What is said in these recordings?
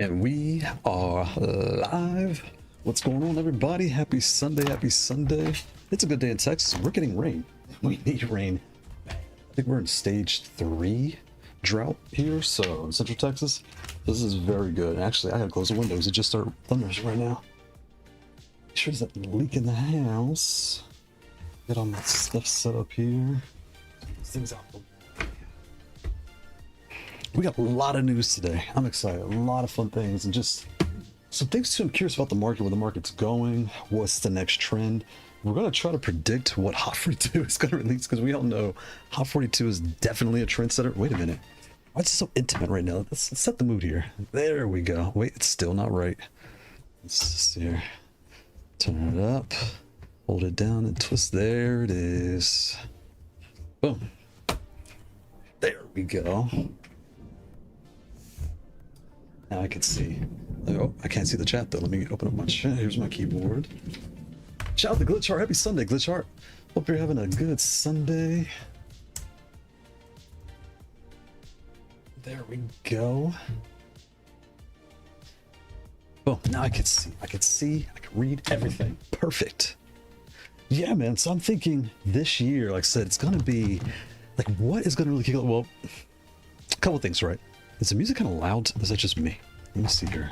And we are live. What's going on, everybody? Happy Sunday, happy Sunday. It's a good day in Texas. We're getting rain. We need rain. I think we're in stage 3 drought here, so in Central Texas. This is very good. Actually, I gotta close the windows. It just started thunders right now. Make sure there's a leak in the house. Get all my stuff set up here. These things out. We got a lot of news today. I'm excited. A lot of fun things and just some things too. I'm curious about the market, where the market's going, what's the next trend. We're going to try to predict what Hot 42 is going to release, because we all know Hot 42 is definitely a trendsetter. Wait a minute. Why is it so intimate right now? Let's set the mood here. There we go. Wait, it's still not right. Let's just here. Turn it up. Hold it down and twist. There it is. Boom. There we go. Now I can see. Oh, I can't see the chat though. Let me open up my chat. Here's my keyboard. Shout out to Glitch Heart. Happy Sunday, Glitch Heart. Hope you're having a good Sunday. There we go. Oh, now I can see. I can see. I can read everything. Perfect. Yeah, man. So I'm thinking this year, like I said, it's gonna be like, what is gonna really kick off? Well, a couple things, right? Is the music kind of loud? Is that just me? Let me see here.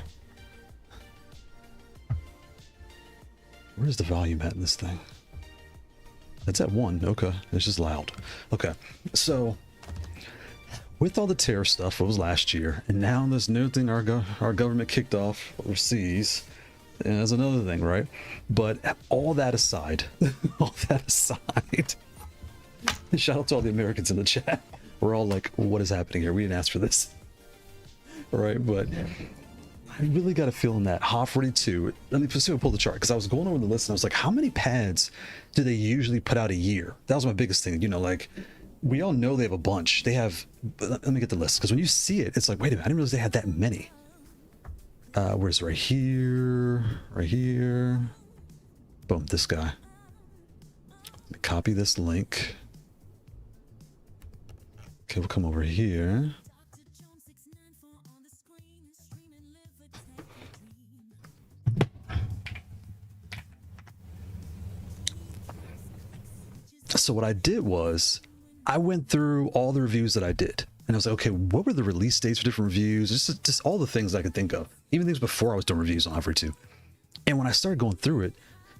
Where's the volume at in this thing? It's at 1. Okay. It's just loud. Okay. So, with all the tariff stuff, it was last year, and now this new thing our government kicked off overseas, and that's another thing, right? But all that aside, shout out to all the Americans in the chat. We're all like, what is happening here? We didn't ask for this. Right, but I really got a feeling that Hot 42. Let me pull the chart, because I was going over the list and I was like, how many pads do they usually put out a year? That was my biggest thing. You know, like, we all know they have a bunch. They have. Let me get the list, because when you see it, it's like, wait a minute, I didn't realize they had that many. Where's it? Right here, right here. Boom, this guy. Let me copy this link. Okay, we'll come over here. So what I did was I went through all the reviews that I did, and I was like, okay, what were the release dates for different reviews? Just all the things I could think of, even things before I was doing reviews on Hot 42. And when I started going through it,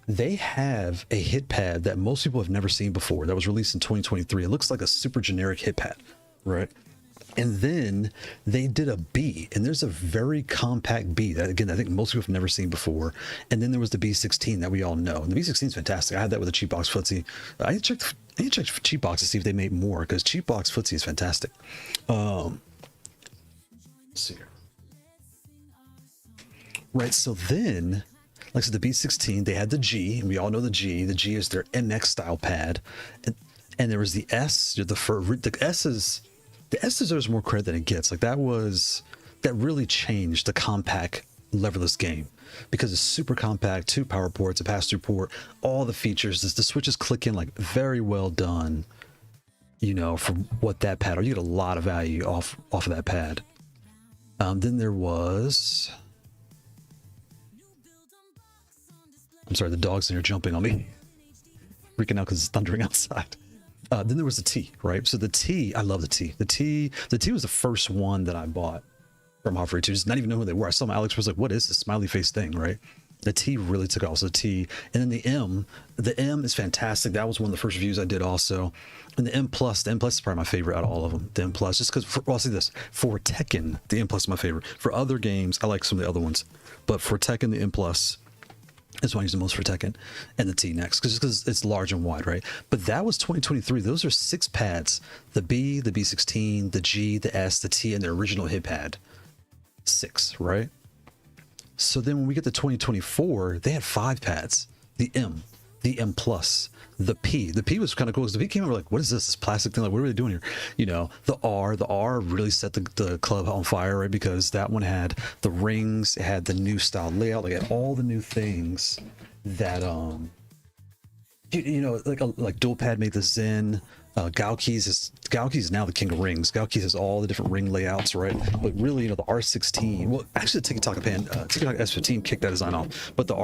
they have a hit pad that most people have never seen before that was released in 2023. It looks like a super generic hit pad, right? And then they did a B, and there's a very compact B that, again, I think most people have never seen before. And then there was the B16 that we all know. And the B16 is fantastic. I had that with a cheap box footsie. I checked cheap box to see if they made more, because cheap box footsie is fantastic. Let's see here. Right, so then, like I said, the B16, they had the G, and we all know the G. The G is their MX style pad, and there was the S. The S is. The S deserves more credit than it gets. Like, that really changed the compact leverless game, because it's super compact, 2 power ports, a pass-through port, all the features. The switches click in, like, very well done. You know, for what that pad, or you get a lot of value off of that pad. Then there was. I'm sorry, the dog's in here jumping on me, freaking out because it's thundering outside. Then there was the T, right? So the T, I love the T. The T was the first one that I bought from Hot 42. Just not even know who they were. I saw my AliExpress, like, what is this smiley face thing, right? The T really took off. So the T, and then the M is fantastic. That was one of the first reviews I did also. And the M Plus is probably my favorite out of all of them. The M Plus, just because, well, I'll say this, for Tekken, the M Plus is my favorite. For other games, I like some of the other ones, but for Tekken, the M Plus is what I use the most for Tekken, and the T next, because it's large and wide, right? But that was 2023. Those are 6 pads: the B, the B16, the G, the S, the T, and the original hit pad. 6, right? So then when we get to 2024, they had 5 pads: the M, the M Plus, the P. The P was kind of cool, because the P came out, we're like, what is this plastic thing? Like, what are they doing here? You know, the R really set the club on fire, right? Because that one had the rings, it had the new style layout, like, it had all the new things that, you know, like dual pad made the Zen, Galkeys is now the king of rings. Galkeys has all the different ring layouts, right? But really, the R16. Well, actually, the TikiTaka TikiTaka S15 kicked that design off, but the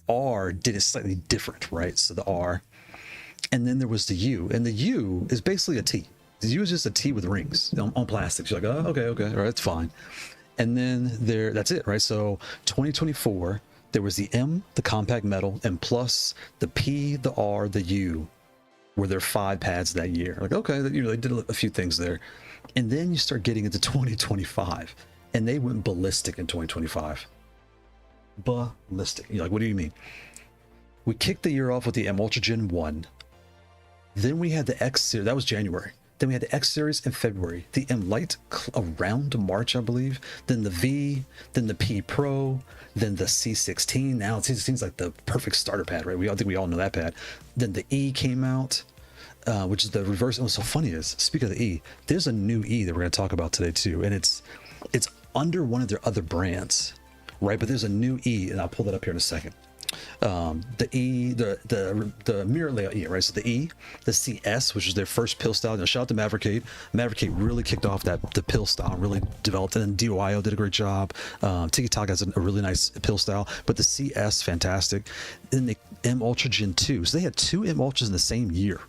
R did it slightly different, right? So the R, and then there was the U, and the U is basically a T. The U is just a T with rings on plastics. You're like, oh, okay, all right, that's fine. And then that's it, right? So 2024, there was the M, the compact metal, and plus the P, the R, the U. Were there 5 pads that year? Like, okay, they did a few things there. And then you start getting into 2025, and they went ballistic in 2025. Ballistic. You're like, what do you mean? We kicked the year off with the M Ultra Gen 1. Then we had the X series. That was January. Then we had the X series in February. The M Lite around March, I believe. Then the V. Then the P Pro. Then the C16. Now it seems like the perfect starter pad, right? We all know that pad. Then the E came out, which is the reverse. And what's so funny is, speaking of the E, there's a new E that we're going to talk about today too, and it's under one of their other brands, right? But there's a new E, and I'll pull that up here in a second. The E, the mirror layout E, right? So the E, the CS, which is their first pill style. Shout out to Maverick. Maverick really kicked off the pill style, really developed it, and DOIO did a great job. TikiTaka has a really nice pill style, but the CS, fantastic. Then the M Ultra Gen 2. So they had 2 M Ultras in the same year.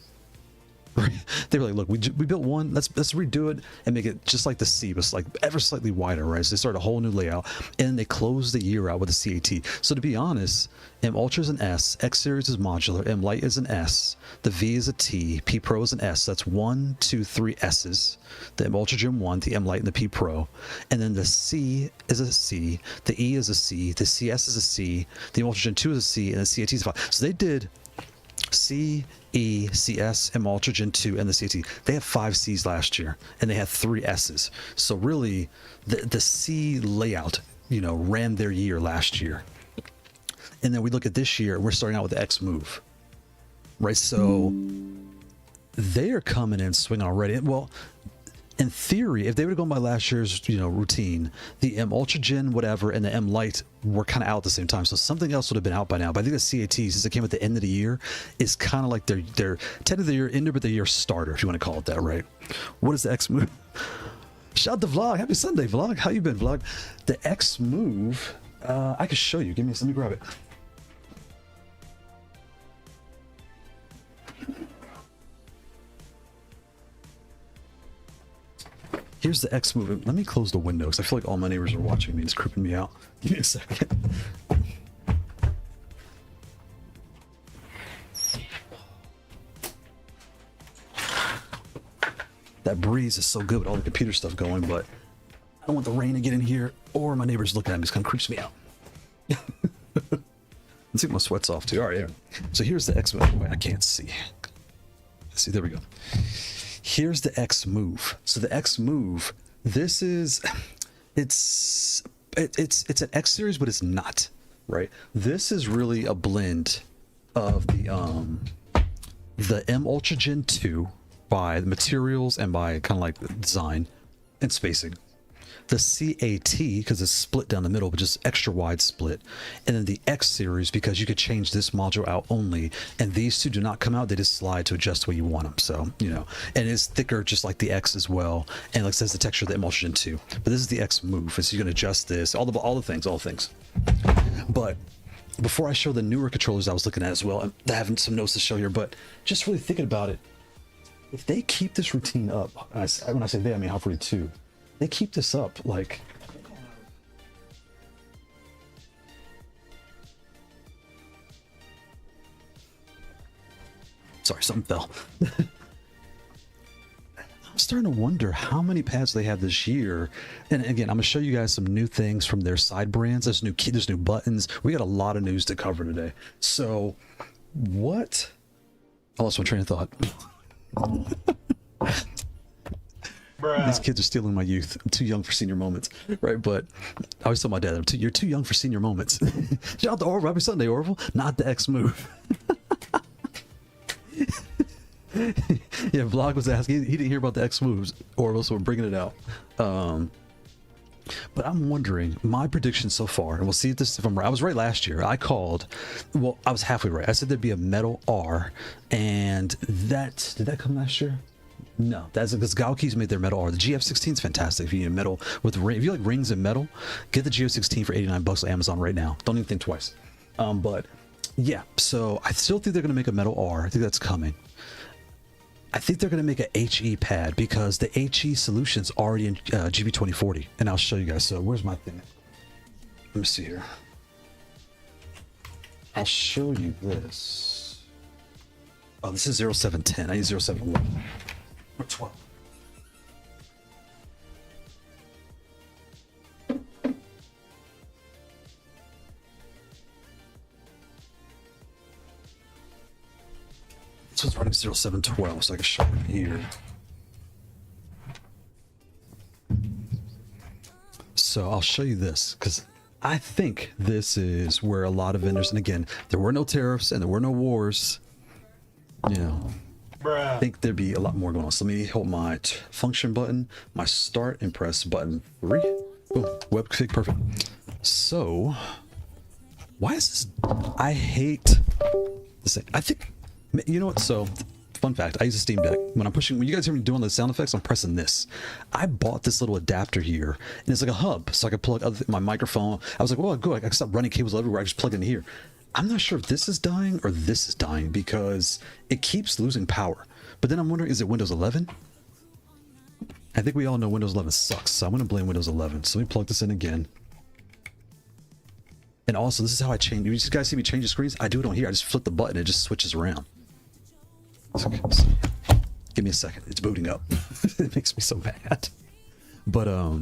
Right? They were like, look, we built one, let's redo it and make it just like the C, but like ever slightly wider, right? So they started a whole new layout, and they closed the year out with a CAT. So to be honest, M Ultra is an S, X Series is modular, M Lite is an S, the V is a T, P Pro is an S. That's 1, 2, 3 S's. The M Ultra Gen 1, the M Lite, and the P Pro. And then the C is a C, the E is a C, the CS is a C, the M Ultra Gen 2 is a C, and the CAT is a 5. So they did C, E, CS, M Ultra Gen 2, and the CAT. They had 5 C's last year, and they had 3 S's. So really, the C layout, ran their year last year. And then we look at this year, we're starting out with the X Move, right? So they are coming in swinging already. Well, in theory, if they would have gone by last year's, routine, the M Ultra Gen whatever and the M Lite were kind of out at the same time, so something else would have been out by now. But I think the CAT, since it came at the end of the year, is kind of like their technically the year ender, but the year starter, if you want to call it that, right? What is the X Move? Shout out to Vlog. Happy Sunday, Vlog. How you been, Vlog? The X Move, I can show you. Let me grab it. Here's the X Move. Let me close the window because I feel like all my neighbors are watching me. It's creeping me out. Give me a second. That breeze is so good with all the computer stuff going, but I don't want the rain to get in here or my neighbors looking at me. It kind of creeps me out. Let's get my sweats off too. All right, so here's the X Move. Wait, I can't see. Let's see, there we go. Here's the X Move. So the X Move, this is, it's an X series, but it's not, right? This is really a blend of the M Ultra Gen 2 by the materials and by kind of like the design and spacing. The CAT, because it's split down the middle, but just extra wide split. And then the X series, because you could change this module out only. And these two do not come out, they just slide to adjust the way you want them. So, and it's thicker just like the X as well. And like I said, the texture of the Emulsion 2. But this is the X Move. So you can adjust this, all the things. But before I show the newer controllers I was looking at as well, I'm having some notes to show here, but just really thinking about it, if they keep this routine up, when I say they, I mean Half-Ready 2, they keep this up, like, sorry, something fell. I'm starting to wonder how many pads they have this year. And again, I'm gonna show you guys some new things from their side brands. There's new buttons. We got a lot of news to cover today. So what? I lost my train of thought. These kids are stealing my youth. I'm too young for senior moments, right? But I always tell my dad, you're too young for senior moments. Shout out to Orville. Happy Sunday, Orville. Not the X Move. Yeah, Vlog was asking. He didn't hear about the X Moves, Orville, so we're bringing it out. But I'm wondering, my prediction so far, and we'll see if I'm right. I was right last year. I called, well, I was halfway right. I said there'd be a metal R, and that, did that come last year? No, that's because Galki's made their metal R. The GF16 is fantastic. If you need a metal with if you like rings and metal, get the GF16 for $89 on Amazon right now. Don't even think twice. But yeah, so I still think they're going to make a metal R. I think that's coming. I think they're going to make a HE pad because the HE solution's already in GB2040, and I'll show you guys. So where's my thing? Let me see here. I'll show you this. Oh, this is 0710. I need 0701 or 12. This one's running 0712, so I can show it here. So I'll show you this because I think this is where a lot of vendors, and again, there were no tariffs and there were no wars. You know, I think there'd be a lot more going on. So let me hold my function button, my start and press button 3. Boom, web config, perfect. So why is this? I hate this thing. I think, you know what? So fun fact, I use a Steam Deck. When I'm pushing, when you guys hear me doing the sound effects, I'm pressing this. I bought this little adapter here, and it's like a hub, so I could plug my microphone. I was like, well, good, I can stop running cables everywhere. I just plug it in here. I'm not sure if this is dying or this is dying because it keeps losing power. But then I'm wondering, is it Windows 11? I think we all know Windows 11 sucks, so I'm going to blame Windows 11. So let me plug this in again. And also, this is how I change. You guys see me change the screens? I do it on here. I just flip the button. It just switches around. Okay, so give me a second. It's booting up. It makes me so mad. But I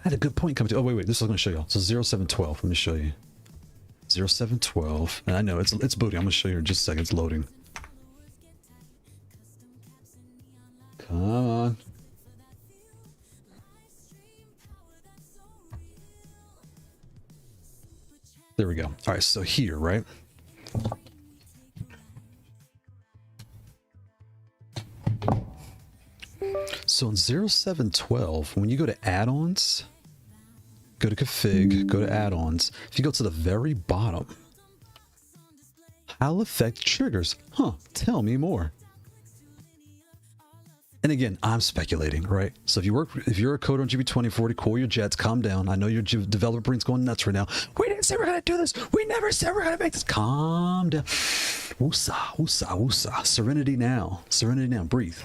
had a good point coming to. Oh wait, this is what I'm going to show y'all. So 0712. Let me show you. 0712. And I know it's booting. I'm going to show you in just a second. It's loading. Come on. There we go. All right, so here, right? So in 0712, when you go to add-ons, go to config, go to add-ons. If you go to the very bottom, how affect triggers? Huh, tell me more. And again, I'm speculating, right? So if you're a coder on GB2040, cool your jets, calm down. I know your developer brain's going nuts right now. We didn't say we're gonna do this. We never said we're gonna make this. Calm down. Woosah, woosah, woosah. Serenity now. Serenity now. Breathe.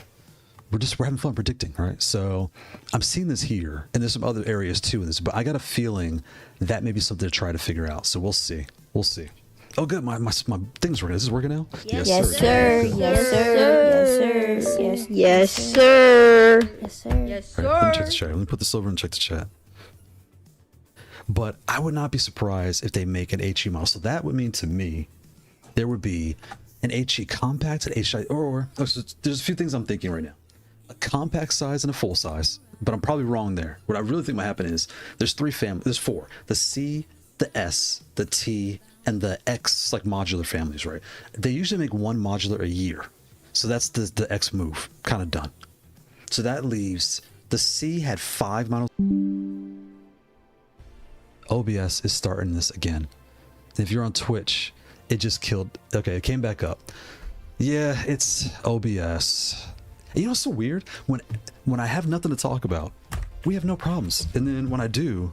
We're having fun predicting, right? So I'm seeing this here, and there's some other areas too in this, but I got a feeling that may be something to try to figure out. So we'll see. We'll see. Oh, good. My thing's working. Is this working now? Yes, sir. Yes, sir. Yes, sir. Yes, sir. Yes, sir. All right, let me check the chat. Let me put this over and check the chat. But I would not be surprised if they make an HE model. So that would mean to me, there would be an HE compact, an HE, so there's a few things I'm thinking right now. A compact size and a full size, but I'm probably wrong there. What I really think might happen is there's there's 4: the C, the S, the T, and the X, like modular families, right? They usually make one modular a year, so that's the X move kind of done. So that leaves the C had 5 models. OBS is starting this again. If you're on Twitch, it just killed. Okay, it came back up. Yeah, it's OBS. You know, it's so weird when I have nothing to talk about, we have no problems, and then when I do,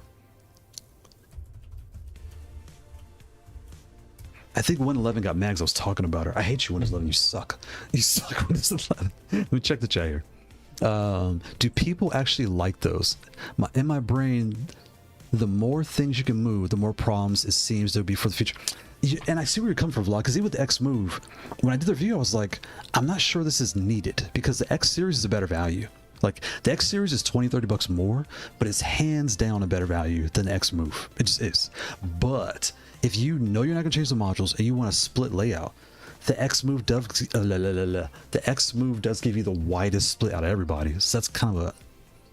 I think Windows 11 got mad because I was talking about her. I hate you, Windows 11. You suck. You suck, Windows 11. Let me check the chat here. Do people actually like those? In my brain, the more things you can move, the more problems it seems there will be for the future. And I see where you're coming from, Vlog, because even with the X move, when I did the review, I was like, I'm not sure this is needed because the X series is a better value. Like the X series is $20-30 more, but it's hands down a better value than the X move. It just is. But if you know you're not going to change the modules and you want a split layout, the X move does give you the widest split out of everybody. So that's kind of a,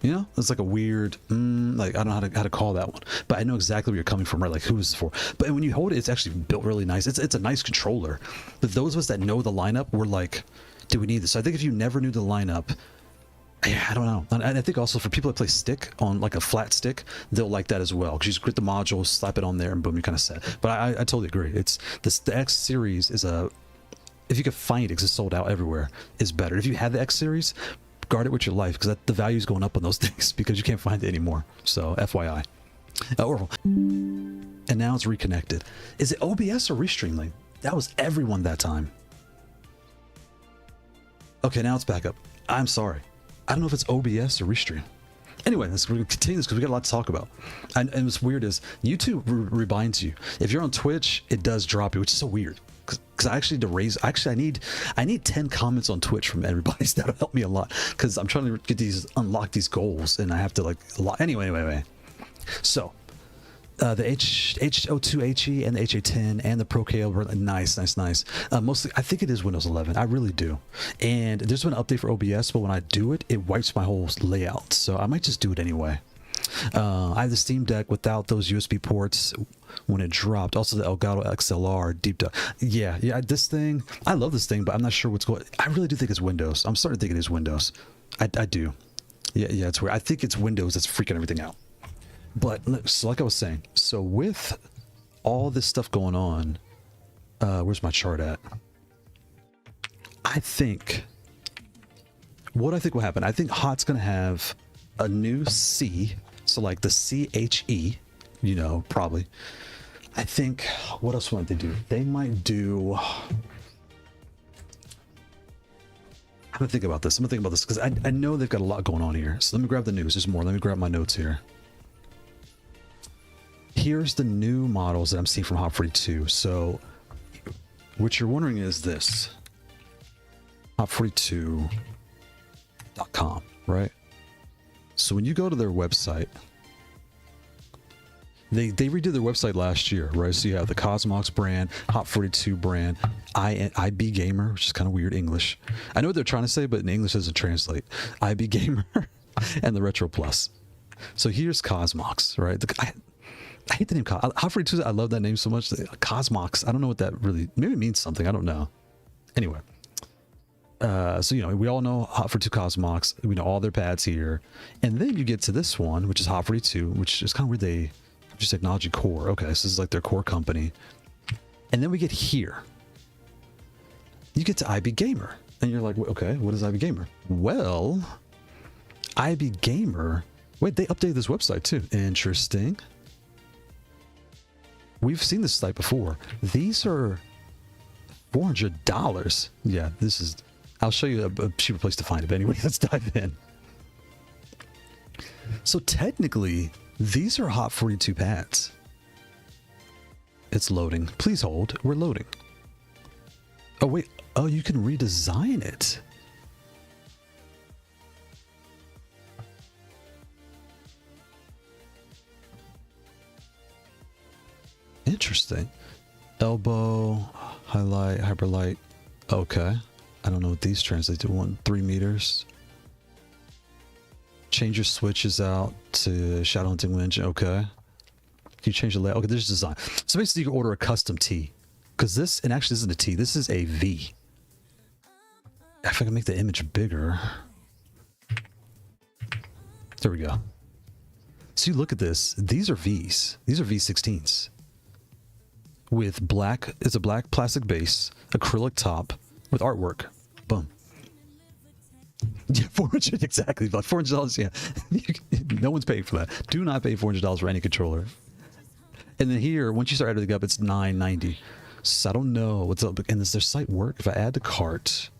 you know, it's like a weird, like I don't know how to call that one, but I know exactly where you're coming from, right? Like who is this for? But when you hold it, it's actually built really nice. It's a nice controller. But those of us that know the lineup were like, do we need this? So I think if you never knew the lineup, Yeah, I don't know. And I think also for people that play stick on like a flat stick, they'll like that as well. Because you just grip the module, slap it on there, and boom, you're kind of set. But I totally agree. It's the X series is a, if you could find it because it's sold out everywhere, is better. If you have the X series, guard it with your life because the value is going up on those things because you can't find it anymore. So FYI. Oracle. And now it's reconnected. Is it OBS or Restream Link? That was everyone that time. Okay, now it's back up. I'm sorry. I don't know if it's OBS or Restream. Anyway, we're going to continue this because we got a lot to talk about. And what's weird is YouTube rebinds you. If you're on Twitch, it does drop you, which is so weird. Because I actually need to raise. Actually, I need 10 comments on Twitch from everybody. That'll help me a lot. Because I'm trying to get unlock these goals, and I have to like anyway. So. The H02HE and the HA10 and the Pro Kailh were nice. Mostly, I think it is Windows 11. I really do. And there's been an update for OBS, but when I do it, it wipes my whole layout. So I might just do it anyway. I have the Steam Deck without those USB ports when it dropped. Also the Elgato XLR deep dive. Yeah. This thing, I love this thing, but I'm not sure what's going. I really do think it's Windows. I'm starting to think it is Windows. I do. Yeah, it's weird. I think it's Windows that's freaking everything out. But so like I was saying, so with all this stuff going on, where's my chart at? I think what will happen, I think Hot's going to have a new C. So like the CHE, you know, probably. I think, what else might they do? They might do, I'm going to think about this. Because I know they've got a lot going on here. So let me grab the news. There's more. Let me grab my notes here. Here's the new models that I'm seeing from Hot 42. So what you're wondering is this. Hot42.com, right? So when you go to their website, they redid their website last year, right? So you have the COSMOX brand, Hot 42 brand, IB Gamer, which is kind of weird English. I know what they're trying to say, but in English it doesn't translate. IB Gamer and the Retro Plus. So here's COSMOX, right? I hate the name Hot 42. I love that name so much. COSMOX. I don't know what that really, maybe it means something. I don't know. Anyway. So, you know, we all know Hot 42 COSMOX. We know all their pads here. And then you get to this one, which is Hot 42, which is kind of weird. They just technology core. Okay. So this is like their core company. And then we get here. You get to IB Gamer. And you're like, okay, what is IB Gamer? Well, IB Gamer. Wait, they updated this website too. Interesting. We've seen this site before. These are $400. Yeah, this is. I'll show you a cheaper place to find it. But anyway, let's dive in. So technically, these are Hot 42 pads. It's loading. Please hold. We're loading. Oh wait. Oh, you can redesign it. Interesting. Elbow, highlight, hyperlight. Okay. I don't know what these translate to. 3 meters. Change your switches out to Shadow Hunting Winch. Okay. Can you change the layout? Okay, there's design. So basically you can order a custom T. Because this, and actually this isn't a T, this is a V. If I can make the image bigger. There we go. So you look at this. These are Vs. These are V16s. With black, it's a black plastic base, acrylic top with artwork. Boom. Yeah, 400 exactly. About $400. Yeah, no one's paying for that. Do not pay $400 for any controller. And then here, once you start adding it up, it's $990. So I don't know what's up. And does their site work? If I add to cart,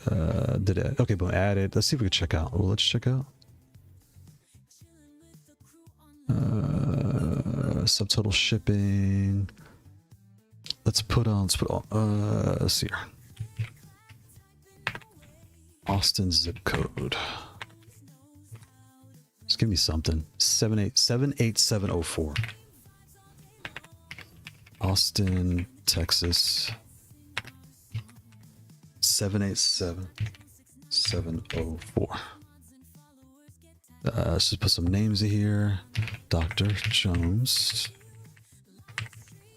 did it? Okay, boom. Add it. Let's see if we can check out. Well, let's check out. Subtotal shipping. Let's put on, let's see here. Austin zip code. Just give me something. 78704. Austin, Texas. 787704. Let's just put some names in here. Dr. Jones.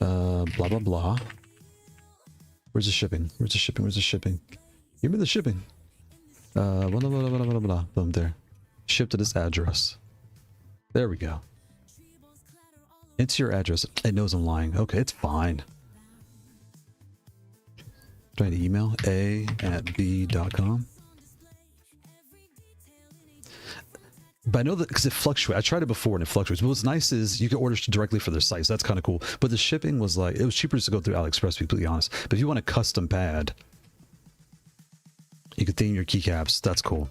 Blah, blah, blah. Where's the shipping? Where's the shipping? Where's the shipping? Give me the shipping. Blah, blah, blah, blah, blah, blah. Boom, there. Ship to this address. There we go. It's your address. It knows I'm lying. Okay, it's fine. Trying to email a@b.com. But I know that because it fluctuates. I tried it before and it fluctuates. But what's nice is you can order directly for their site. So that's kind of cool. But the shipping was like, it was cheaper just to go through AliExpress, to be completely honest. But if you want a custom pad, you can theme your keycaps. That's cool.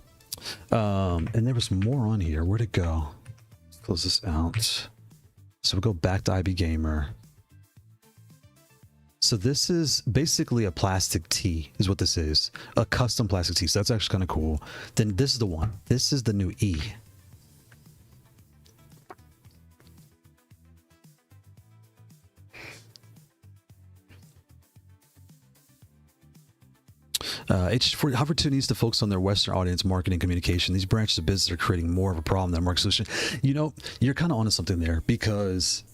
And there was more on here. Where'd it go? Let's close this out. So we'll go back to IB Gamer. So this is basically a plastic tee is what this is. A custom plastic tee. So that's actually kind of cool. Then this is the one. This is the new E. Hover2 needs to focus on their Western audience marketing communication. These branches of business are creating more of a problem than a market solution. You know, you're kind of onto something there because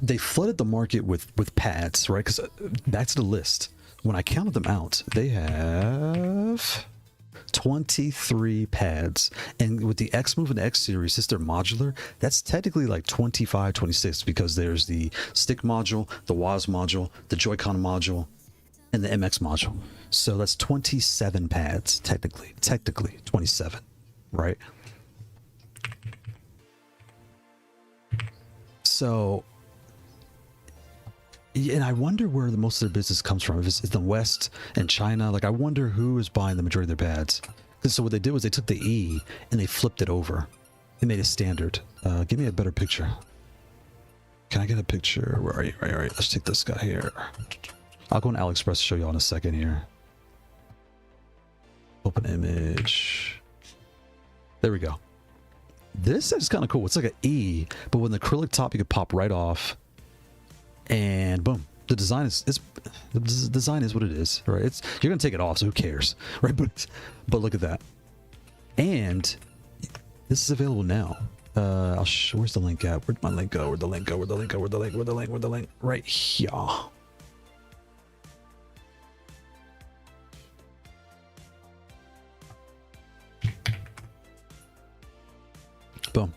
they flooded the market with pads, right? Because back to the list, when I counted them out, they have 23 pads. And with the X Move and the X Series, since they're modular, that's technically like 25, 26 because there's the stick module, the WAS module, the Joy-Con module, and the MX module. So that's 27 pads, technically 27, right? So, and I wonder where the most of their business comes from. If it's the West and China, like I wonder who is buying the majority of their pads. So what they did was they took the E and they flipped it over. They made it standard. Give me a better picture. Can I get a picture? Where are you? All right, let's take this guy here. I'll go on AliExpress to show you all in a second here. Open image. There we go. This is kind of cool. It's like an E, but with an acrylic top, you could pop right off. And boom. The design is the design is what it is, right? It's you're gonna take it off, so who cares, right? But look at that. And this is available now. Where's the link at? Where'd my link go? Where'd the link go? Where'd the link go? Where'd the link? Where'd the link? Where'd the link? Right here. Boom.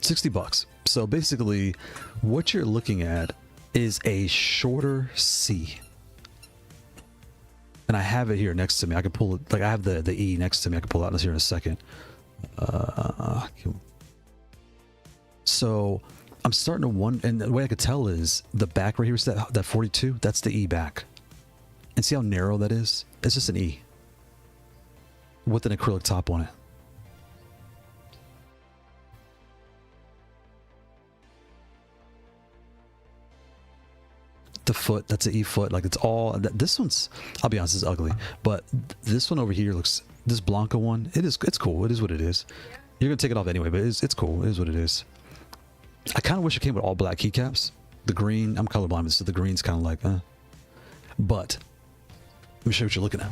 $60. So basically what you're looking at is a shorter C. And I have it here next to me. I can pull it, like I have the E next to me. I can pull it out here in a second. So I'm starting to wonder, and the way I could tell is the back right here is that 42, that's the E back. And see how narrow that is? It's just an E with an acrylic top on it. The foot, that's an E foot. Like it's all, this one's, I'll be honest, is ugly, but this one over here looks, this Blanca one, it's cool. It is what it is. You're gonna take it off anyway, but it's cool. It is what it is. I kind of wish it came with all black keycaps. The green, I'm colorblind, so the green's kind of like, but let me show you what you're looking at.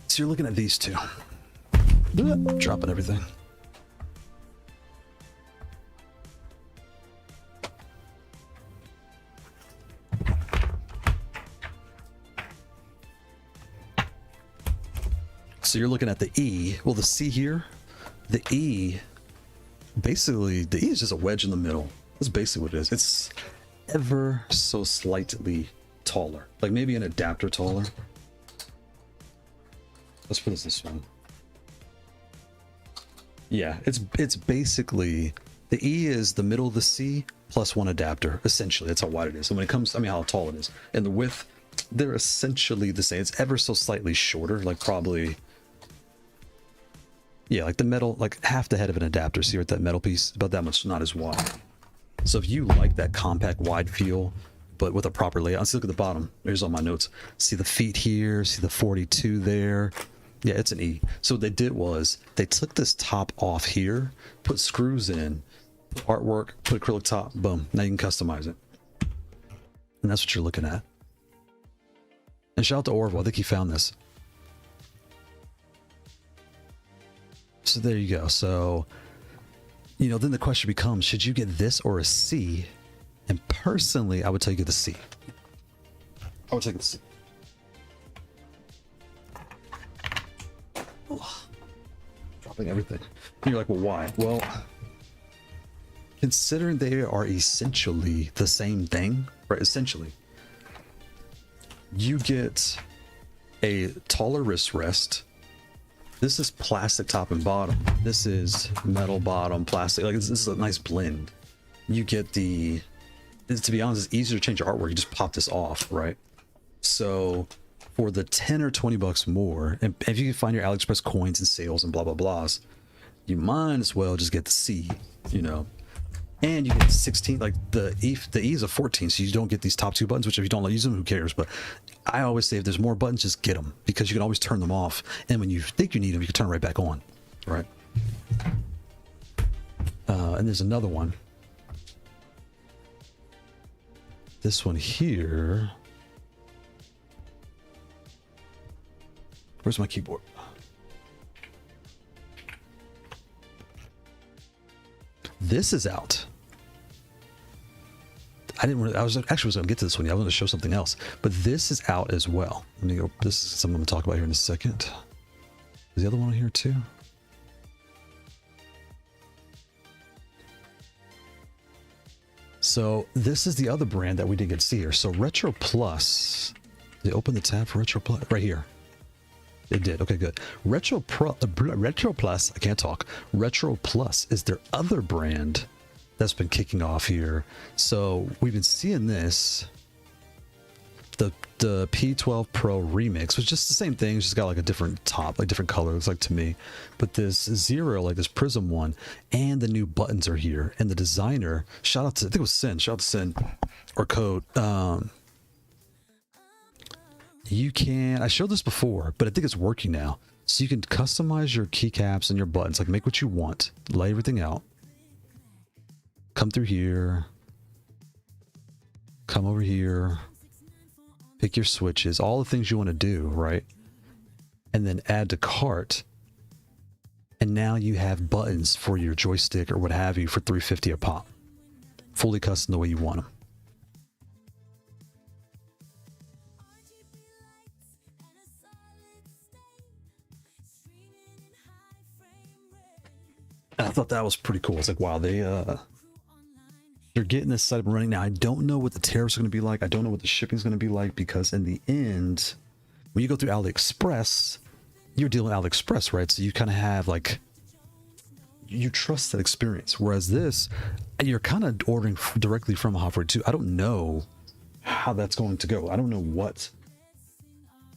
So you're looking at these two. Dropping everything. So you're looking at the E. Well, the C here, the E, basically, the E is just a wedge in the middle. That's basically what it is. It's ever so slightly taller. Like maybe an adapter taller. Let's put this one. Yeah, it's basically the E is the middle of the C plus one adapter. Essentially, that's how wide it is. So when it comes, I mean, how tall it is, and the width, they're essentially the same. It's ever so slightly shorter, like probably, yeah, like the metal, like half the head of an adapter. See, with that metal piece, about that much, not as wide. So if you like that compact, wide feel, but with a proper layout, let's look at the bottom. Here's all my notes. See the feet here. See the 42 there. Yeah, it's an E. So what they did was they took this top off here, put screws in, put artwork, put acrylic top, boom. Now you can customize it. And that's what you're looking at. And shout out to Orville. I think he found this. So there you go. So, you know, then the question becomes, should you get this or a C? And personally, I would tell you get the C. I would take the C. Oh, dropping everything. And you're like, well, why? Well, considering they are essentially the same thing, right? Essentially, you get a taller wrist rest. This is plastic top and bottom. This is metal bottom, plastic. Like this is a nice blend. You get the, to be honest, it's easier to change your artwork. You just pop this off, right? So for the 10 or 20 bucks more, and if you can find your AliExpress coins and sales and blah, blah, blahs, you might as well just get the C, you know? And you get 16, like the E is a 14, so you don't get these top two buttons, which if you don't use them, who cares? But I always say if there's more buttons, just get them, because you can always turn them off. And when you think you need them, you can turn right back on, right? And there's another one. This one here. Where's my keyboard? This is out. I was actually going to get to this one. I was going to show something else, but this is out as well. Let me go. This is something I'm going to talk about here in a second. Is the other one on here too? So this is the other brand that we didn't get to see here. So Retro Plus. They open the tab for Retro Plus right here. It did. Okay, good. Retro Plus. I can't talk. Retro Plus is their other brand that's been kicking off here. So we've been seeing this, the P12 Pro Remix, which is just the same thing, it's just got like a different top, like different color, looks like to me. But this Zero, like this Prism one, and the new buttons are here. And the designer, shout out to, I think it was Sin, shout out to Sin, or Code. You can, I showed this before, but I think it's working now. So you can customize your keycaps and your buttons, like make what you want, lay everything out. Come through here, come over here, pick your switches, all the things you want to do, right? And then add to cart. And now you have buttons for your joystick or what have you for $350 a pop. Fully custom the way you want them. And I thought that was pretty cool. It's like, wow, they're getting this site up and running now. I don't know what the tariffs are going to be like. I don't know what the shipping is going to be like, because in the end, when you go through AliExpress, you're dealing with AliExpress, right? So you kind of have like, you trust that experience. Whereas this, you're kind of ordering directly from a Lofree too. I don't know how that's going to go. I don't know what,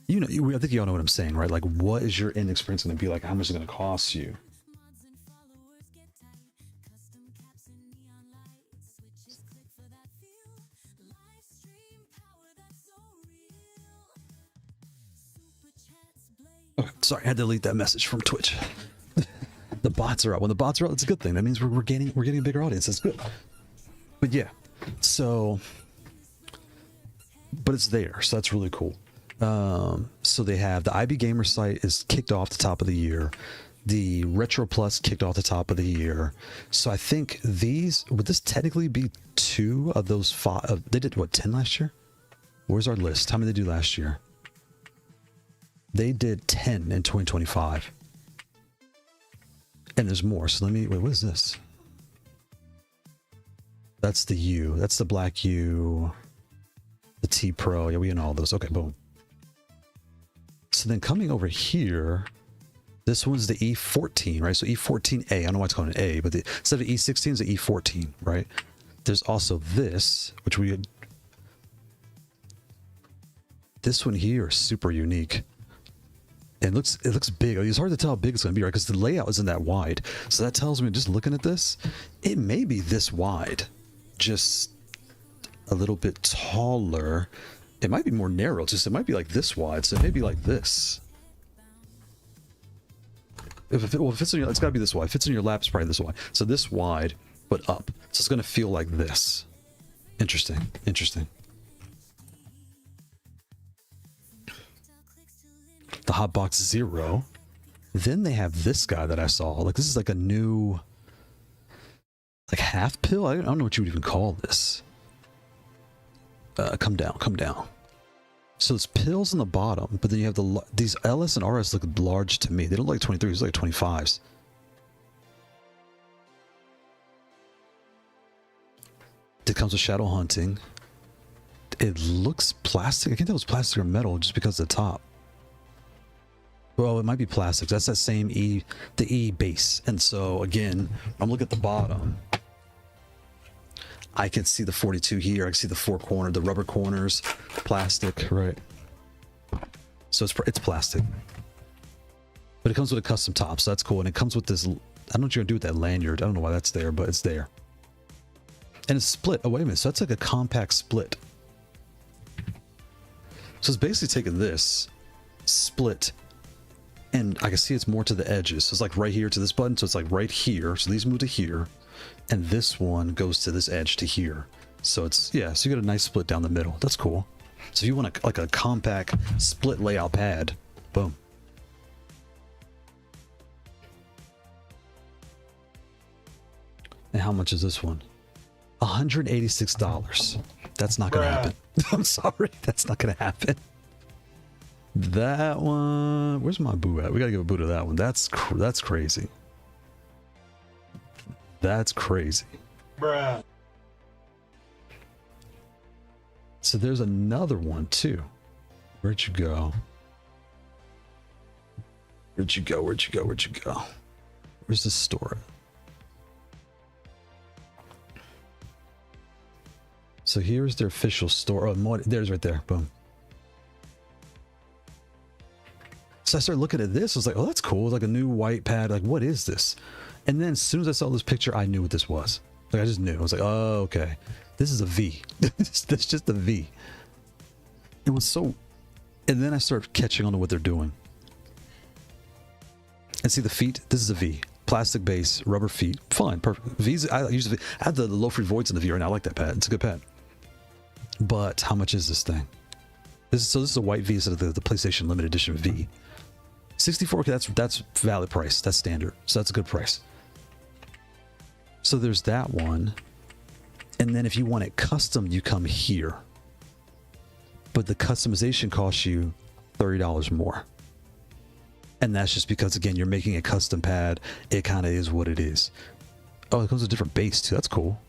you know, I think you all know what I'm saying, right? Like, what is your end experience going to be like? How much is it going to cost you? Okay, sorry, I had to delete that message from Twitch. The bots are out. When the bots are out, it's a good thing. That means we're getting a bigger audience. That's good. But yeah, so, but it's there, so that's really cool. So they have the IB Gamer site is kicked off the top of the year. The Retro Plus kicked off the top of the year. So I think these, would this technically be 2 of those 5? They did what, 10 last year? Where's our list? How many did they do last year? They did 10 in 2025. And there's more. So let me, wait, what is this? That's the U. That's the black U. The T Pro. Yeah, we in all those. Okay, boom. So then coming over here, this one's the E14, right? So E14A. I don't know why it's called an A, but instead of E16, it's the E14, right? There's also this, which we had. This one here is super unique. It looks big. It's hard to tell how big it's going to be, right? Because the layout isn't that wide. So that tells me, just looking at this, it may be this wide, just a little bit taller. It might be more narrow. Just it might be like this wide. So it may be like this. If it fits in your, it's got to be this wide. If it fits in your lap, it's probably this wide. So this wide, but up. So it's going to feel like this. Interesting. Interesting. Hotbox Zero. Then they have this guy that I saw. Like, this is like a new, like, half pill. I don't know what you would even call this. Come down, come down. So it's pills on the bottom, but then you have these LS and RS look large to me. They don't look like 23s, like 25s. It comes with shadow hunting. It looks plastic. I think that was plastic or metal just because of the top. Well, it might be plastic. That's that same the E base. And so again, I'm looking at the bottom. I can see the 42 here. I can see the rubber corners, plastic, right? So it's plastic, but it comes with a custom top, so that's cool. And it comes with this. I don't know what you're gonna do with that lanyard. I don't know why that's there, but it's there. And it's split. Oh wait a minute. So that's like a compact split. So it's basically taking this split, and I can see it's more to the edges. So it's like right here to this button. So it's like right here. So these move to here. And this one goes to this edge to here. So it's, yeah, so you got a nice split down the middle. That's cool. So if you want like a compact split layout pad, boom. And how much is this one? $186. That's not gonna happen. I'm sorry, that's not gonna happen. That one, where's my boo at? We gotta give a boo to that one. That's crazy. That's crazy. Bruh. So there's another one too. Where'd you go? Where'd you go? Where'd you go? Where'd you go? Where's the store at? So here's their official store. Oh, there's right there. Boom. So I started looking at this. I was like, oh, that's cool. It's like a new white pad. Like, what is this? And then as soon as I saw this picture, I knew what this was. Like, I just knew. I was like, oh, okay. This is a V. That's just a V. It was so... And then I started catching on to what they're doing. And see the feet? This is a V. Plastic base, rubber feet. Fine, perfect. V's, I have the Lofree Voids in the V right now. I like that pad. It's a good pad. But how much is this thing? This is a white V instead of the PlayStation Limited Edition V. 64K, that's valid price. That's standard. So that's a good price. So there's that one. And then if you want it custom, you come here. But the customization costs you $30 more. And that's just because, again, you're making a custom pad. It kind of is what it is. Oh, it comes with a different base too. That's cool.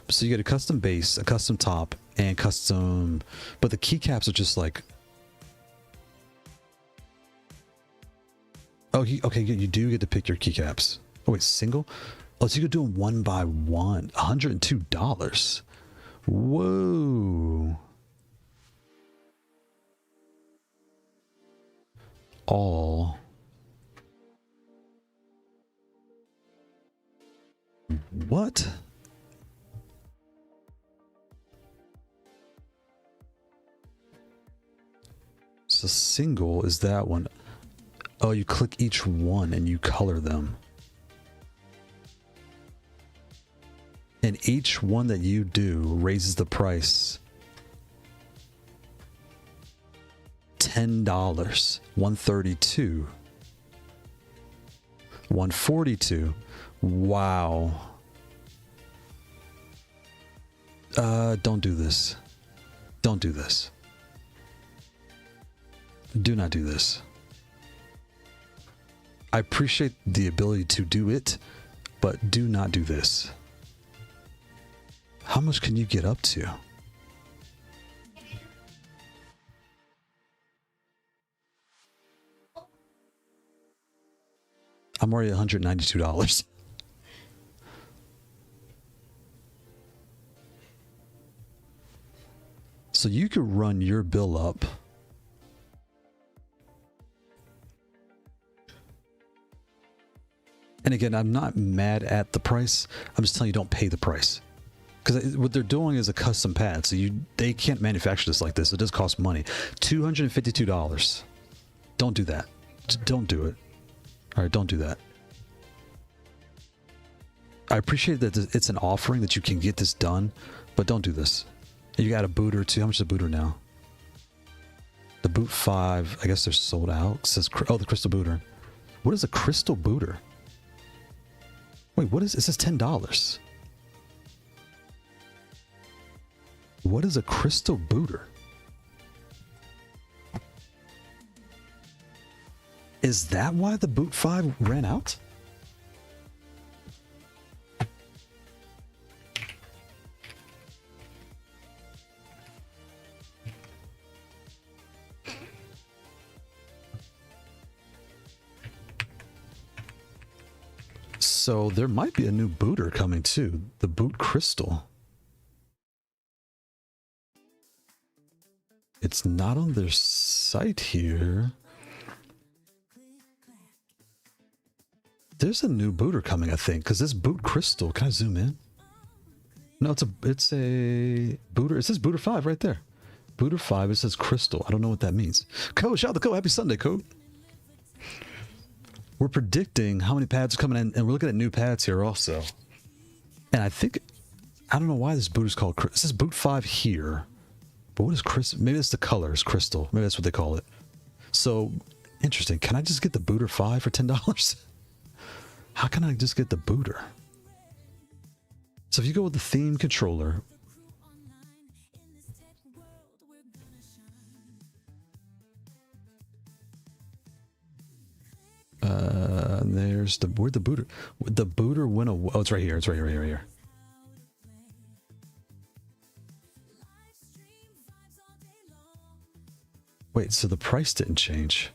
So you get a custom base, a custom top, and custom... But the keycaps are just like... Oh, okay, you do get to pick your keycaps. Oh, wait, single? Oh, so you could do them one by one. $102. Whoa. All. What? So single is that one. Oh, you click each one and you color them. And each one that you do raises the price $10, $132, $142. Wow. Don't do this. Don't do this. Do not do this. I appreciate the ability to do it, but do not do this. How much can you get up to? I'm already at $192. So you could run your bill up. And again, I'm not mad at the price. I'm just telling you, don't pay the price. Because what they're doing is a custom pad. So they can't manufacture this like this. It does cost money. $252. Don't do that. Don't do it. All right, don't do that. I appreciate that it's an offering that you can get this done, but don't do this. You got a booter too. How much is a booter now? The Boot 5, I guess they're sold out. It says, oh, the Crystal Booter. What is a Crystal Booter? Wait, what is it? Says $10. What is a Crystal Booter? Is that why the Boot 5 ran out? So there might be a new booter coming too. The Boot Crystal. It's not on their site here. There's a new booter coming, I think, because this Boot Crystal. Can I zoom in? No, it's a booter. It says Booter 5 right there. Booter 5. It says Crystal. I don't know what that means. Code, shout out to Code. Happy Sunday, Code. We're predicting how many pads are coming in, and we're looking at new pads here also. And I don't know why this boot is called. It says Boot 5 here, but what is Crystal? Maybe it's the colors, Crystal. Maybe that's what they call it. So interesting. Can I just get the Booter 5 for $10? How can I just get the booter? So if you go with the theme controller, there's where'd the booter? The booter went away. Oh, it's right here. It's right here. Right here. Wait, so the price didn't change.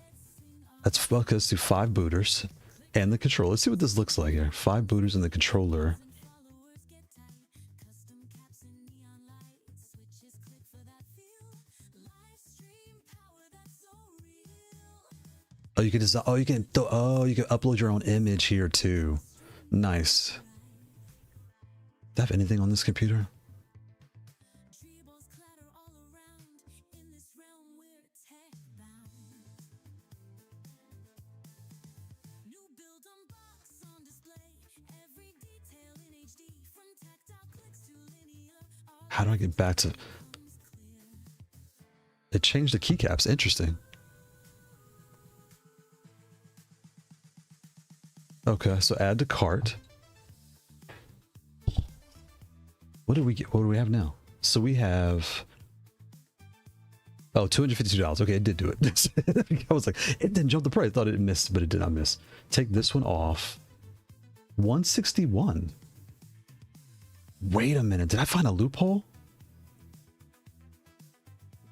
That's fuck us to 5 booters. And the controller. Let's see what this looks like here. 5 booters and the controller. Oh, you can just, you can upload your own image here too. Nice. Do I have anything on this computer? How do I get back to... It changed the keycaps. Interesting. Okay, so add to cart. What do we get? What do we have now? So we have... Oh, $252. Okay, it did do it. I was like, it didn't jump the price. I thought it missed, but it did not miss. Take this one off. 161. Wait a minute. Did I find a loophole?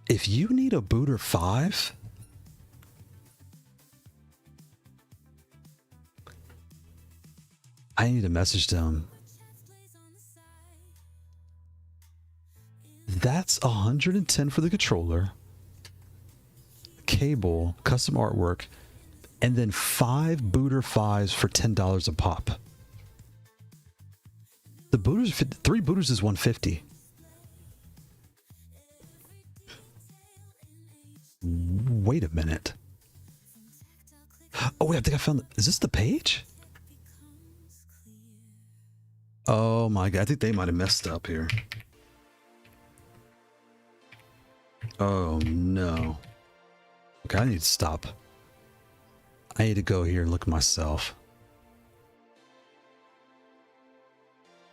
If you need a Booter 5... I need to message them. That's 110 for the controller, cable, custom artwork, and then 5 Booter 5s for $10 a pop. The booters, 3 booters is 150. Wait a minute. Oh wait, I think I found the, is this the page? Oh my god, I think they might have messed up here. Oh no. Okay, I need to stop. I need to go here and look at myself.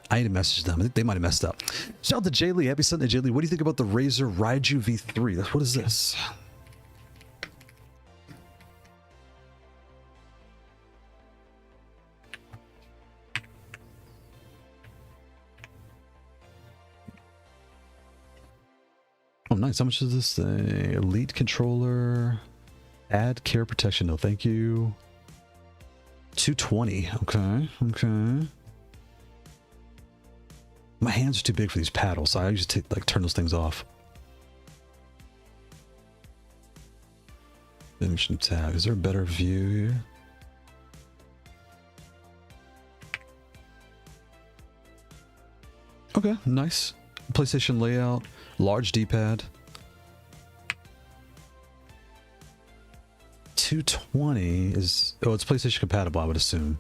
I need to message them. I think they might have messed up. Shout out to Jay Lee. Happy Sunday, Jay Lee. What do you think about the Razer Raiju V3? What is this? Oh, nice. How much is this thing? Elite controller. Add care protection. No, thank you. 220. Okay. Okay. My hands are too big for these paddles, so I usually turn those things off. Dimension tab. Is there a better view here? Okay, nice. PlayStation layout. Large D-pad. 220 is... Oh, it's PlayStation compatible, I would assume.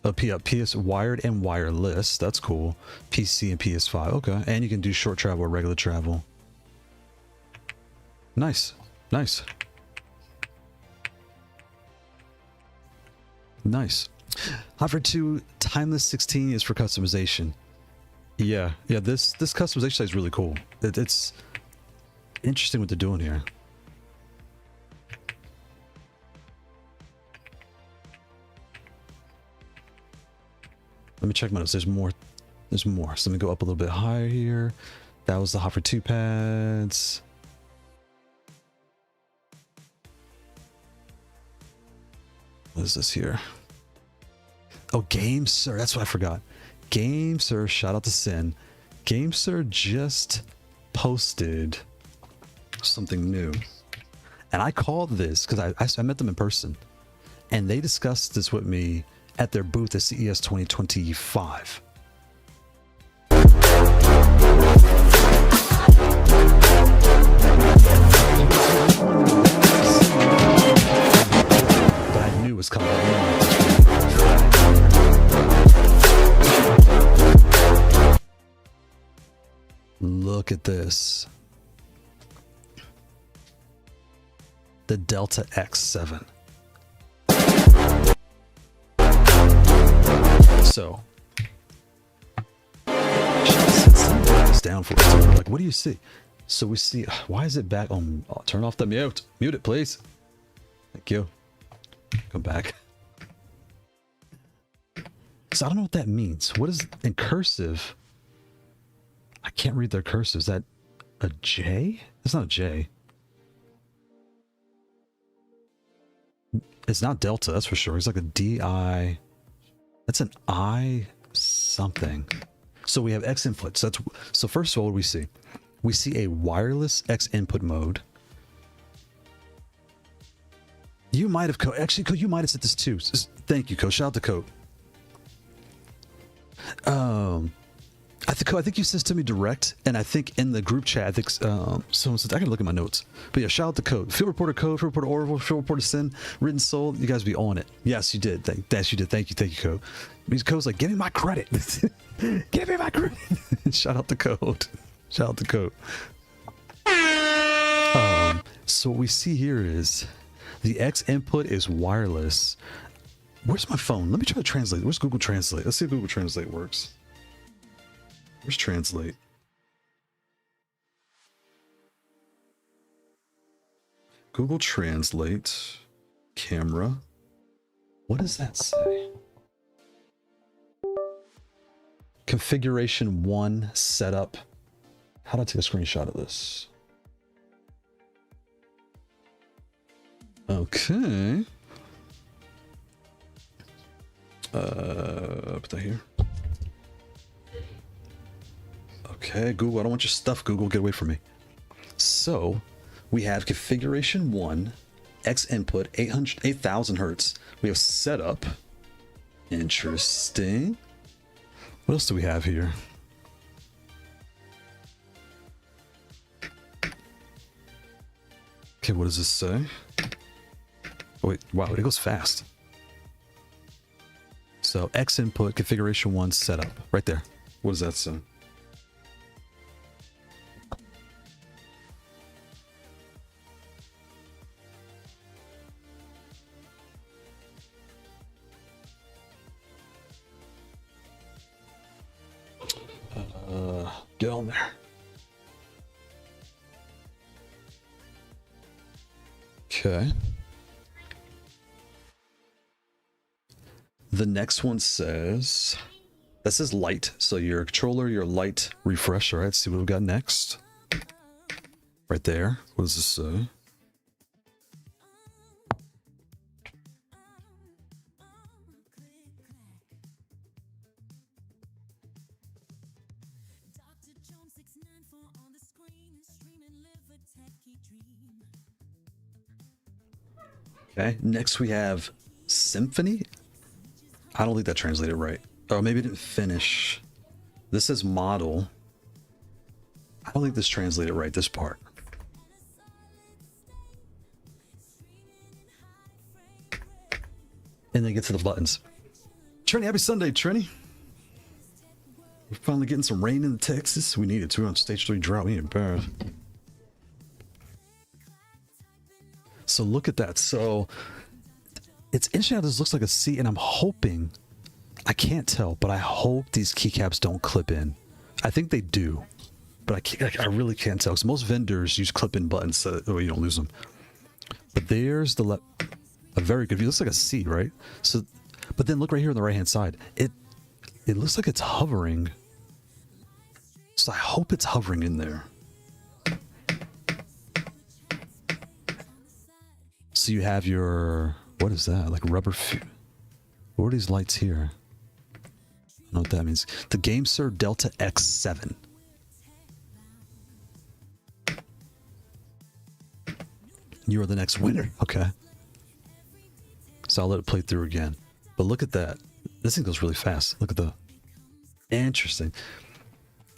Oh, PS wired and wireless. That's cool. PC and PS5. Okay. And you can do short travel or regular travel. Nice. Nice. Nice. Hover 2 Timeless 16 is for customization. Yeah. Yeah, this customization site is really cool. It's interesting what they're doing here. Let me check my notes. There's more. There's more. So let me go up a little bit higher here. That was the Hover 2 pads. What is this here? Oh, Game Sir. That's what I forgot. Game Sir. Shout out to Sin. Game Sir just posted something new. And I called this because I met them in person. And they discussed this with me at their booth at CES 2025. But I knew it was coming. Look at this. The Delta X7. So, this down for us. Like, what do you see? So we see. Why is it back on? Oh, turn off the mute. Mute it, please. Thank you. Come back. So I don't know what that means. What is in cursive? I can't read their cursive. Is that a J? It's not a J. It's not Delta, that's for sure. It's like a DI. That's an I something. So we have X inputs. So first of all, what do we see? We see a wireless X input mode. You might have actually, you might have said this too. Thank you, Coach. Shout out to Coach. I think you said this to me direct, and I think in the group chat, I think someone said, I can look at my notes. But yeah, shout out to Code. Field Reporter Code, Field Reporter Orville, Field Reporter Sin, Written Soul, you guys be on it. Yes, you did. Yes, you did. Thank you, Code. Because Code's like, give me my credit. Give me my credit. Shout out to Code. Shout out to Code. So what we see here is the X input is wireless. Where's my phone? Let me try to translate. Where's Google Translate? Let's see if Google Translate works. Where's Translate? Google Translate. Camera. What does that say? Configuration 1 setup. How do I take a screenshot of this? Okay. Put that here. Okay, Google, I don't want your stuff, Google. Get away from me. So, we have configuration 1, X input, 8,000 hertz. We have setup. Interesting. What else do we have here? Okay, what does this say? Oh, wait, wow, it goes fast. So, X input, configuration 1, setup. Right there. What does that say? Get on there. Okay. The next one says, that says light. So your controller, your light refresh. All right, let's see what we've got next. Right there. What does this say? Okay, next we have Symphony. I don't think that translated right. Oh, maybe it didn't finish. This says model. I don't think this translated right, this part. And then get to the buttons. Trini, happy Sunday, Trini. We're finally getting some rain in Texas. We need it. We're on stage 3 drought. We need it bad. So look at that. So it's interesting how this looks like a C, and I'm hoping, I can't tell, but I hope these keycaps don't clip in. I think they do, but I really can't tell because most vendors use clip-in buttons so that you don't lose them. But there's a very good view. It looks like a C, right? So, but then look right here on the right-hand side. It looks like it's hovering. So I hope it's hovering in there. So you have your, what is that? Like rubber, what are these lights here? I don't know what that means. The GameSir Delta X7. You are the next winner. Okay. So I'll let it play through again. But look at that. This thing goes really fast. Look at the... Interesting.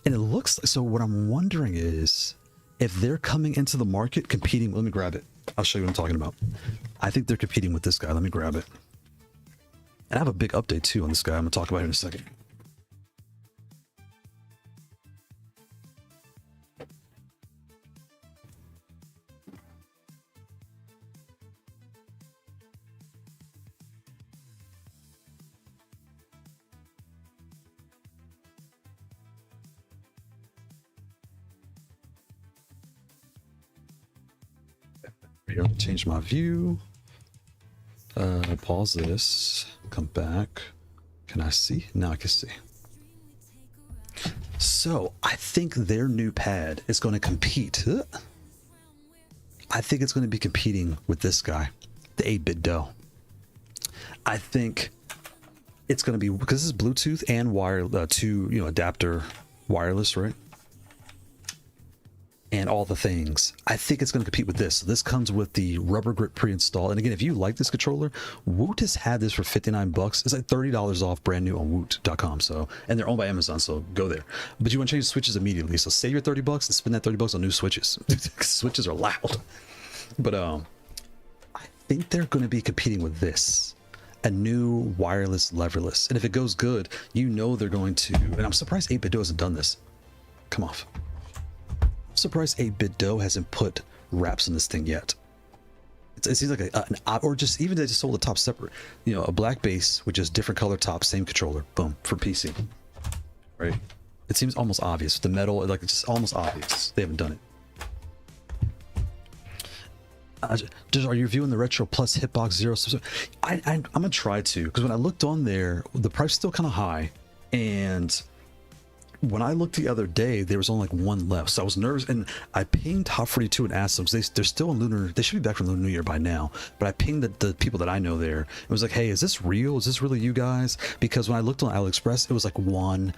And it looks... So what I'm wondering is if they're coming into the market competing... Let me grab it. I'll show you what I'm talking about. I think they're competing with this guy. Let me grab it. And I have a big update too on this guy. I'm going to talk about it in a second. Here, I'll change my view. Pause this. Come back. Can I see? Now I can see. So I think their new pad is going to compete. I think it's going to be competing with this guy, the 8-bit dough. I think it's going to be, because this is Bluetooth and wire, adapter wireless, right? And all the things. I think it's going to compete with this. So this comes with the rubber grip pre-installed. And again, if you like this controller, Woot has had this for $59. It's like $30 off brand new on woot.com. So, and they're owned by Amazon, so go there. But you want to change the switches immediately. So save your $30 and spend that $30 on new switches. Switches are loud. But I think they're going to be competing with this. A new wireless leverless. And if it goes good, you know they're going to, and I'm surprised 8-bit dough hasn't done this. Come off. Surprised 8-bit dough hasn't put wraps on this thing yet. It seems like or just even they just sold the top separate. You know, a black base with just different color top, same controller. Boom, for PC. Right? It seems almost obvious. The metal, like it's just almost obvious. They haven't done it. Are you reviewing the Retro Plus Hitbox Zero? I'm gonna try to, because when I looked on there, the price is still kind of high, and when I looked the other day, there was only like one left, so I was nervous, and I pinged Hot 42 and asked them, because they're still in Lunar, they should be back from Lunar New Year by now, but I pinged the people that I know there. It was like, hey, is this real? Is this really you guys? Because when I looked on AliExpress, it was like 1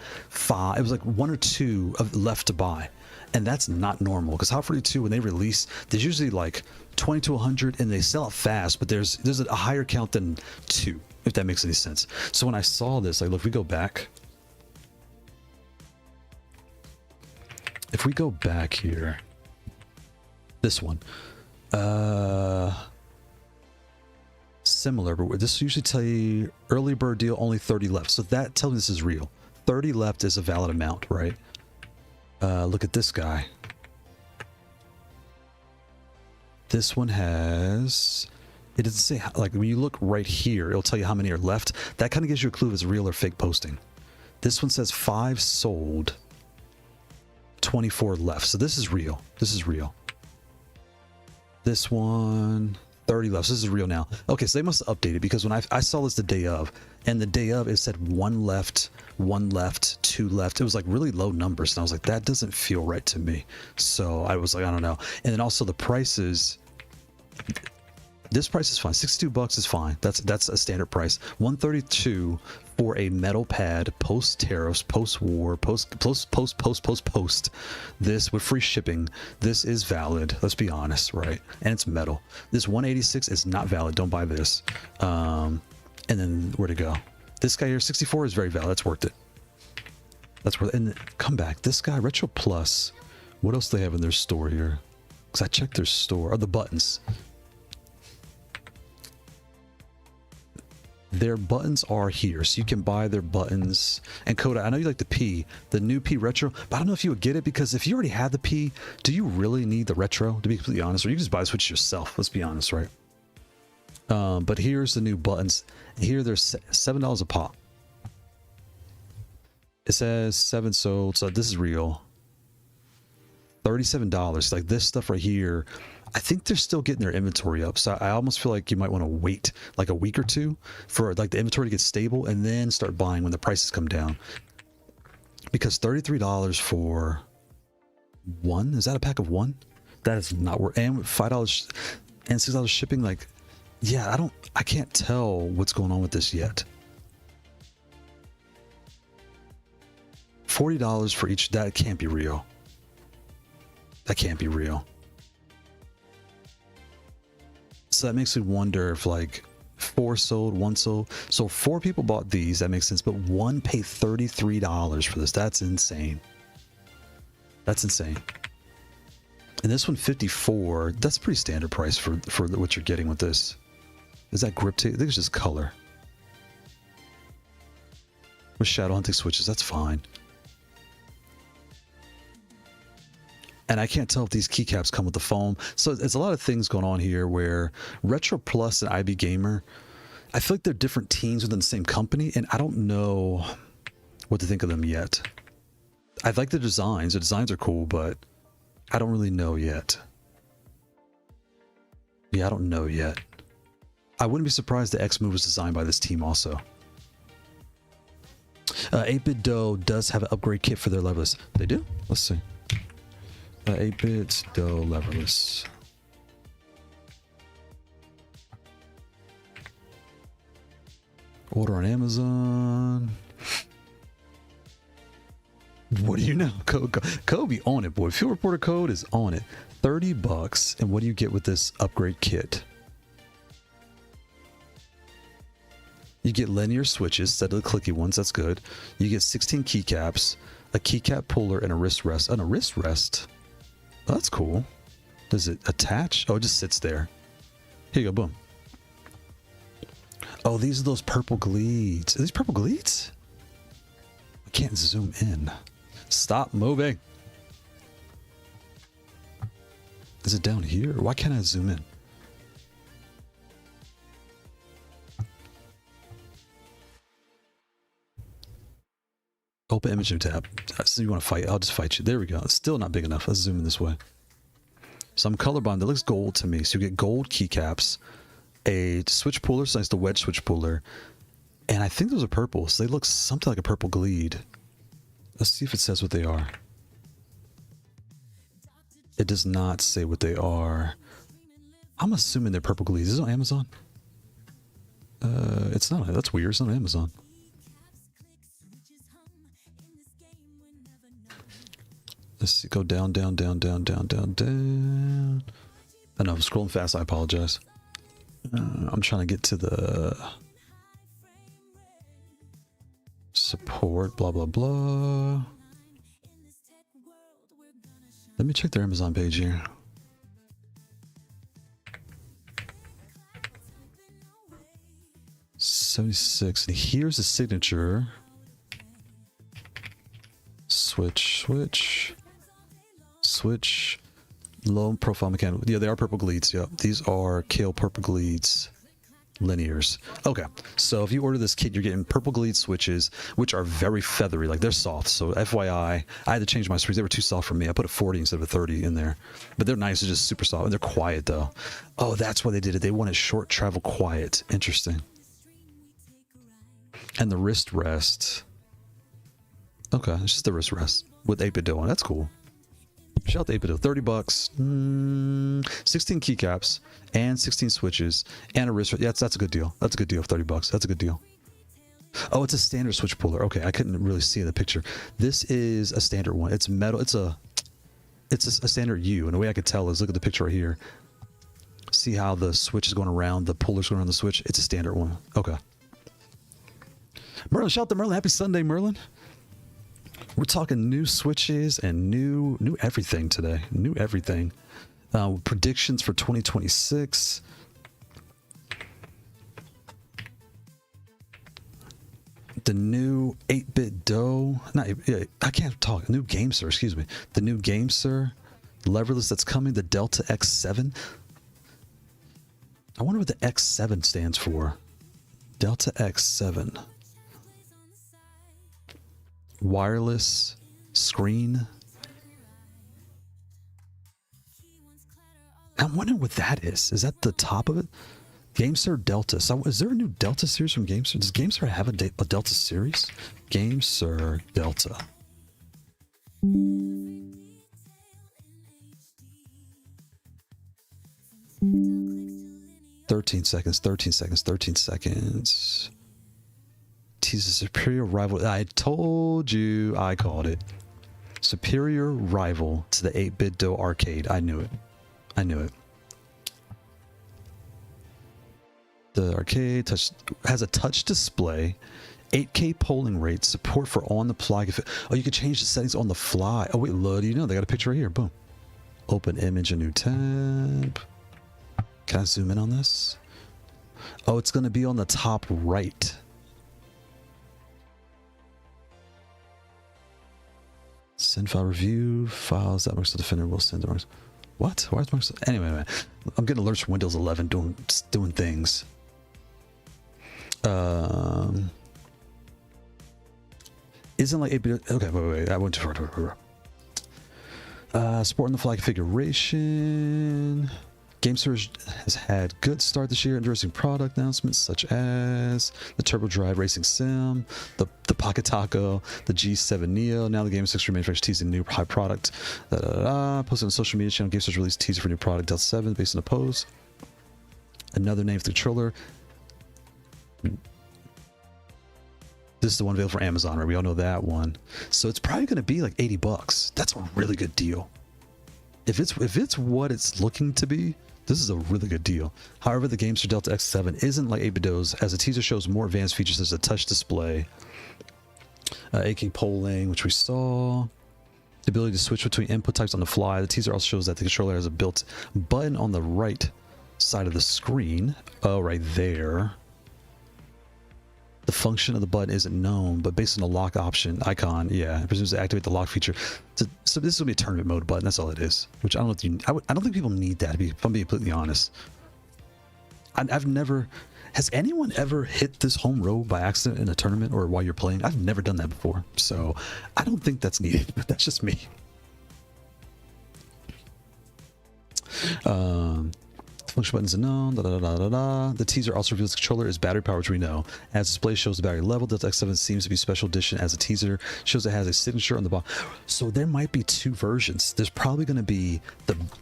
or 2 left to buy, and that's not normal, because Hot 42, when they release, there's usually like 20 to 100, and they sell out fast, but there's a higher count than 2, if that makes any sense. So when I saw this, like, look, if we go back, if we go back here, this one, similar, but this usually tell you early bird deal, only 30 left. So that tells me this is real. 30 left is a valid amount, right? Look at this guy. This one has, it doesn't say, like when you look right here, it'll tell you how many are left. That kind of gives you a clue if it's real or fake posting. This one says 5 sold. 24 left, so this is real. This is real. This one 30 left, so this is real now. Okay, so they must have updated, because when I saw this the day of, and the day of it said 1 left, 2 left. It was like really low numbers, and I was like, that doesn't feel right to me. So I was like, I don't know. And then also the prices, this price is fine. $62 is fine. That's a standard price. $132 for a metal pad, post tariffs, post war, post. This with free shipping. This is valid. Let's be honest, right? And it's metal. This $186 is not valid. Don't buy this. And then where to go? This guy here, 64 is very valid. That's worth it. That's worth it. And come back. This guy, Retro Plus. What else do they have in their store here? Because I checked their store. Oh, the buttons. Their buttons are here, so you can buy their buttons. And Coda, I know you like the P, the new P Retro, but I don't know if you would get it, because if you already had the P, do you really need the Retro, to be completely honest? Or you can just buy the Switch yourself, let's be honest, right? But here's the new buttons. Here they're $7 a pop. It says 7 sold, so this is real. $37. Like this stuff right here, I think they're still getting their inventory up, so I almost feel like you might want to wait like a week or two for like the inventory to get stable and then start buying when the prices come down. Because $33 for one, is that a pack of one? That is not worth, and $5 and $6 shipping. Like, yeah, I can't tell what's going on with this yet. $40 for each, that can't be real. That can't be real. So that makes me wonder if like 4 sold, 1 sold. So 4 people bought these, that makes sense, but 1 paid $33 for this. That's insane. That's insane. And this one, 54. That's a pretty standard price for what you're getting with this. Is that grip tape? I think it's just color. With shadow hunting switches, that's fine. And I can't tell if these keycaps come with the foam. So there's a lot of things going on here where Retro Plus and IB Gamer, I feel like they're different teams within the same company, and I don't know what to think of them yet. I like the designs. The designs are cool, but I don't really know yet. Yeah, I don't know yet. I wouldn't be surprised the X-Move was designed by this team also. 8-Bit Dough does have an upgrade kit for their Leverless. They do? Let's see. 8-Bit Dough Leverless. Order on Amazon. What do you know? Code be on it, boy. Field reporter code is on it. $30. And what do you get with this upgrade kit? You get linear switches instead of the clicky ones. That's good. You get 16 keycaps, a keycap puller, and a wrist rest. And a wrist rest. Oh, that's cool. Does it attach? Oh, it just sits there. Here you go. Boom. Oh, these are those purple Gledes. Are these purple Gledes? I can't zoom in. Stop moving. Is it down here? Why can't I zoom in? Open image new tab. So you want to fight? I'll just fight you. There we go. It's still not big enough. Let's zoom in this way. So I'm colorblind. That looks gold to me. So you get gold keycaps, a switch puller, so it's the wedge switch puller, and I think those are purple. So they look something like a purple Glede. Let's see if it says what they are. It does not say what they are. I'm assuming they're purple Gledes. Is it on Amazon? It's not. That's weird. It's not on Amazon. Let's see, go down, down, down, down, down, down, down. I know, I'm scrolling fast, I apologize. I'm trying to get to the support, blah, blah, blah. Let me check their Amazon page here. $76, and here's the signature. Switch, switch. Switch, low profile mechanical. Yeah, they are purple Gledes. Yep, these are Kailh purple Gledes linears. Okay, so if you order this kit, you're getting purple Glede switches, which are very feathery, like they're soft. So FYI, I had to change my screws. They were too soft for me. I put a 40 instead of a 30 in there, but they're nice. They're just super soft, and they're quiet though. Oh, that's why they did it. They wanted short travel quiet. Interesting. And the wrist rest. Okay, it's just the wrist rest with 8-Bit Dough on. That's cool. Shout out to 8-Bit Dough. $30. 16 keycaps and 16 switches and a wrist. Yeah, that's a good deal. That's a good deal. $30. That's a good deal. Oh, it's a standard switch puller. Okay, I couldn't really see the picture. This is a standard one. It's metal. It's a standard U. And the way I could tell is look at the picture right here. See how the switch is going around, the puller's going around the switch. It's a standard one. Okay. Merlin, shout out to Merlin. Happy Sunday, Merlin. We're talking new switches and new everything today. New everything. Predictions for 2026. The new 8-bit dough, not I can't talk. New GameSir, excuse me. The new GameSir Leverless that's coming, the Delta X7. I wonder what the X7 stands for. Delta X7. Wireless screen. I'm wondering what that is. Is that the top of it? GameSir Delta. So is there a new Delta series from GameSir? Does GameSir have a Delta series? GameSir Delta. 13 seconds, 13 seconds, 13 seconds. Tease a superior rival. I told you, I called it. Superior rival to the 8-bit dough arcade. I knew it. I knew it. The arcade has a touch display, 8K polling rate, support for on-the-fly. Oh, you can change the settings on the fly. Oh, wait, look, you know, they got a picture right here. Boom. Open image, a new tab. Can I zoom in on this? Oh, it's going to be on the top right. Send file review. Files that Microsoft Defender will send to Microsoft. What? Why is Microsoft? Anyway, I'm getting alerts from Windows 11 doing things. Isn't like 8-bit. Okay, wait. I went too far. Supporting the fly configuration. GameSir has had good start this year. Interesting product announcements such as the Turbo Drive Racing Sim, the Pocket Taco, the G7 Neo. Now the Game 6 manufacturers teasing new high product. Posted on social media channel. GameSir's released teaser for new product Delta 7 based on a post. Another name for the controller. This is the one available for Amazon, right? We all know that one. So it's probably going to be like $80. That's a really good deal. If it's what it's looking to be, this is a really good deal. However, the GameSir Delta X7 isn't like 8-bit dough's, as the teaser shows more advanced features such as a touch display, 8K polling, which we saw, the ability to switch between input types on the fly. The teaser also shows that the controller has a built button on the right side of the screen. Oh, right there. The function of the button isn't known, but based on the lock option icon, yeah, it presumes to activate the lock feature. So this will be a tournament mode button. That's all it is. Which I don't know if I don't think people need that. If I'm being completely honest, I've never. Has anyone ever hit this home row by accident in a tournament or while you're playing? I've never done that before, so I don't think that's needed. But that's just me. Function buttons unknown. The teaser also reveals the controller is battery powered, which we know. As display shows the battery level, Delta X7 seems to be special edition. As a teaser shows, it has a signature on the bottom. So there might be two versions. There's probably going to be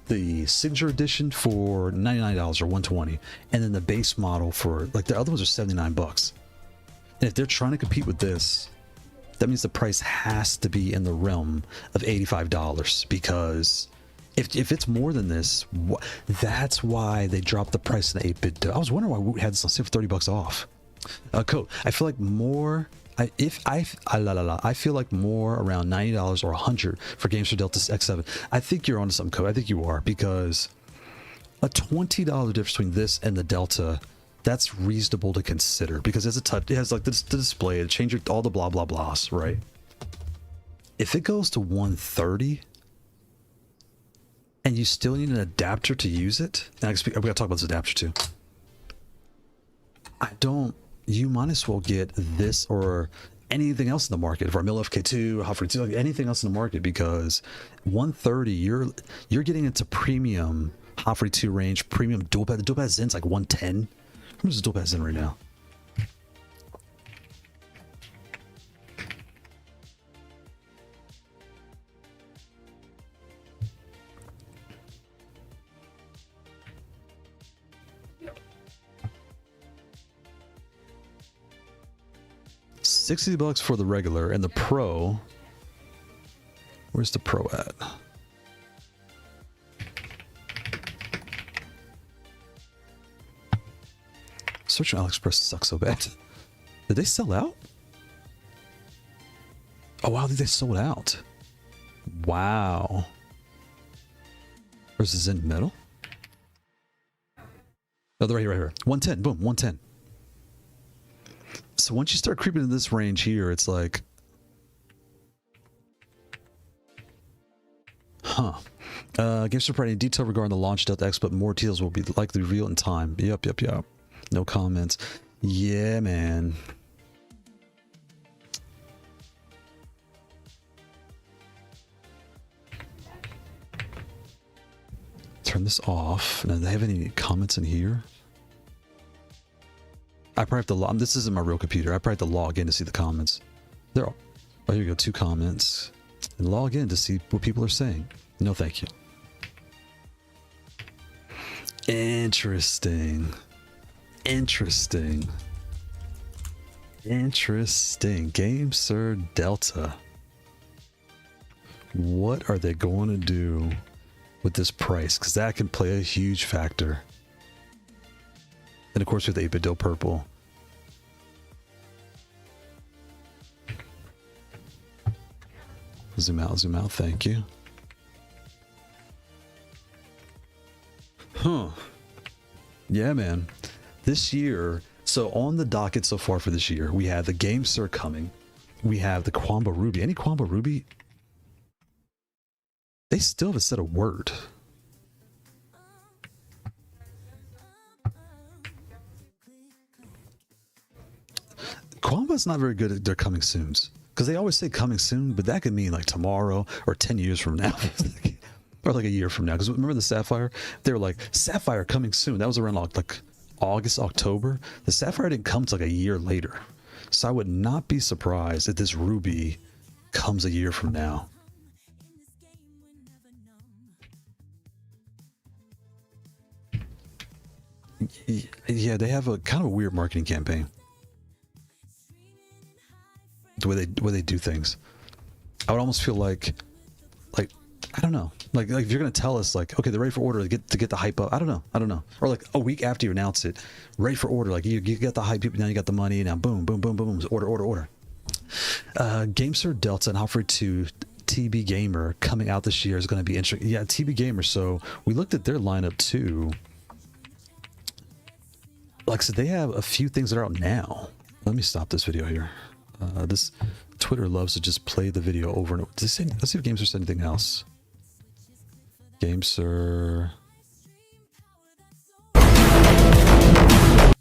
the signature edition for $99 or $120, and then the base model for, like, the other ones are $79. And if they're trying to compete with this, that means the price has to be in the realm of $85, because if it's more than this, that's why they dropped the price of the 8-bit. I was wondering why we had this on sale for $30 off. Code. I feel like more. I feel like more around $90 or $100 for GameSir Delta X7. I think you're onto some, Code. I think you are, because a $20 difference between this and the Delta, that's reasonable to consider, because as a touch, it has like the display, it changes all the blah blah blahs, right? If it goes to $130. And you still need an adapter to use it. And we gotta talk about this adapter too. You might as well get this or anything else in the market, for MilFK2, Lofree 2, like anything else in the market, because $130, you're getting into premium Lofree 2 range, premium dual pad. The dual pad Zen's like $110. How much is the dual pad Zen right now? $60 for the regular, and the Pro. Where's the Pro at? Search on AliExpress sucks so bad. Did they sell out? Oh wow, they sold out. Wow. Where's the Zen metal? Oh, they're right here, right here. 110, boom, 110. So once you start creeping in this range here, it's like, huh. Games are providing detail regarding the launch Delta X, but more details will be likely revealed in time. Yep. No comments. Yeah, man. Turn this off. Now, do they have any comments in here? I probably have to log. This isn't my real computer. I probably have to log in to see the comments. There are. Oh, here you go. 2 comments. And log in to see what people are saying. No, thank you. Interesting. Interesting. Game Sir Delta. What are they going to do with this price? Because that can play a huge factor. And of course with 8-bit Dill Purple. Zoom out, thank you. Huh. Yeah, man. This year, so on the docket so far for this year, we have the Game Sir coming. We have the Quamba Ruby. Any Quamba Ruby? They still haven't said a word. Quamba's not very good at their coming soons. Because they always say coming soon, but that could mean like tomorrow or 10 years from now. Or like a year from now. Because remember the Sapphire? They were like, Sapphire coming soon. That was around like August, October. The Sapphire didn't come till like a year later. So I would not be surprised if this Ruby comes a year from now. Yeah, they have a kind of a weird marketing campaign. The way they do things. I would almost feel like I don't know. Like if you're gonna tell us like, okay, they're ready for order to get the hype up. I don't know. Or like a week after you announce it, ready for order. Like you get the hype, now you got the money, now boom, order. Game Sir Delta and Lofree 2 TB Gamer coming out this year is going to be interesting. Yeah, TB Gamer. So we looked at their lineup too. Like I said, they have a few things that are out now. Let me stop this video here. This Twitter loves to just play the video over and over. Let's see if Game Sir said anything else. Game Sir. The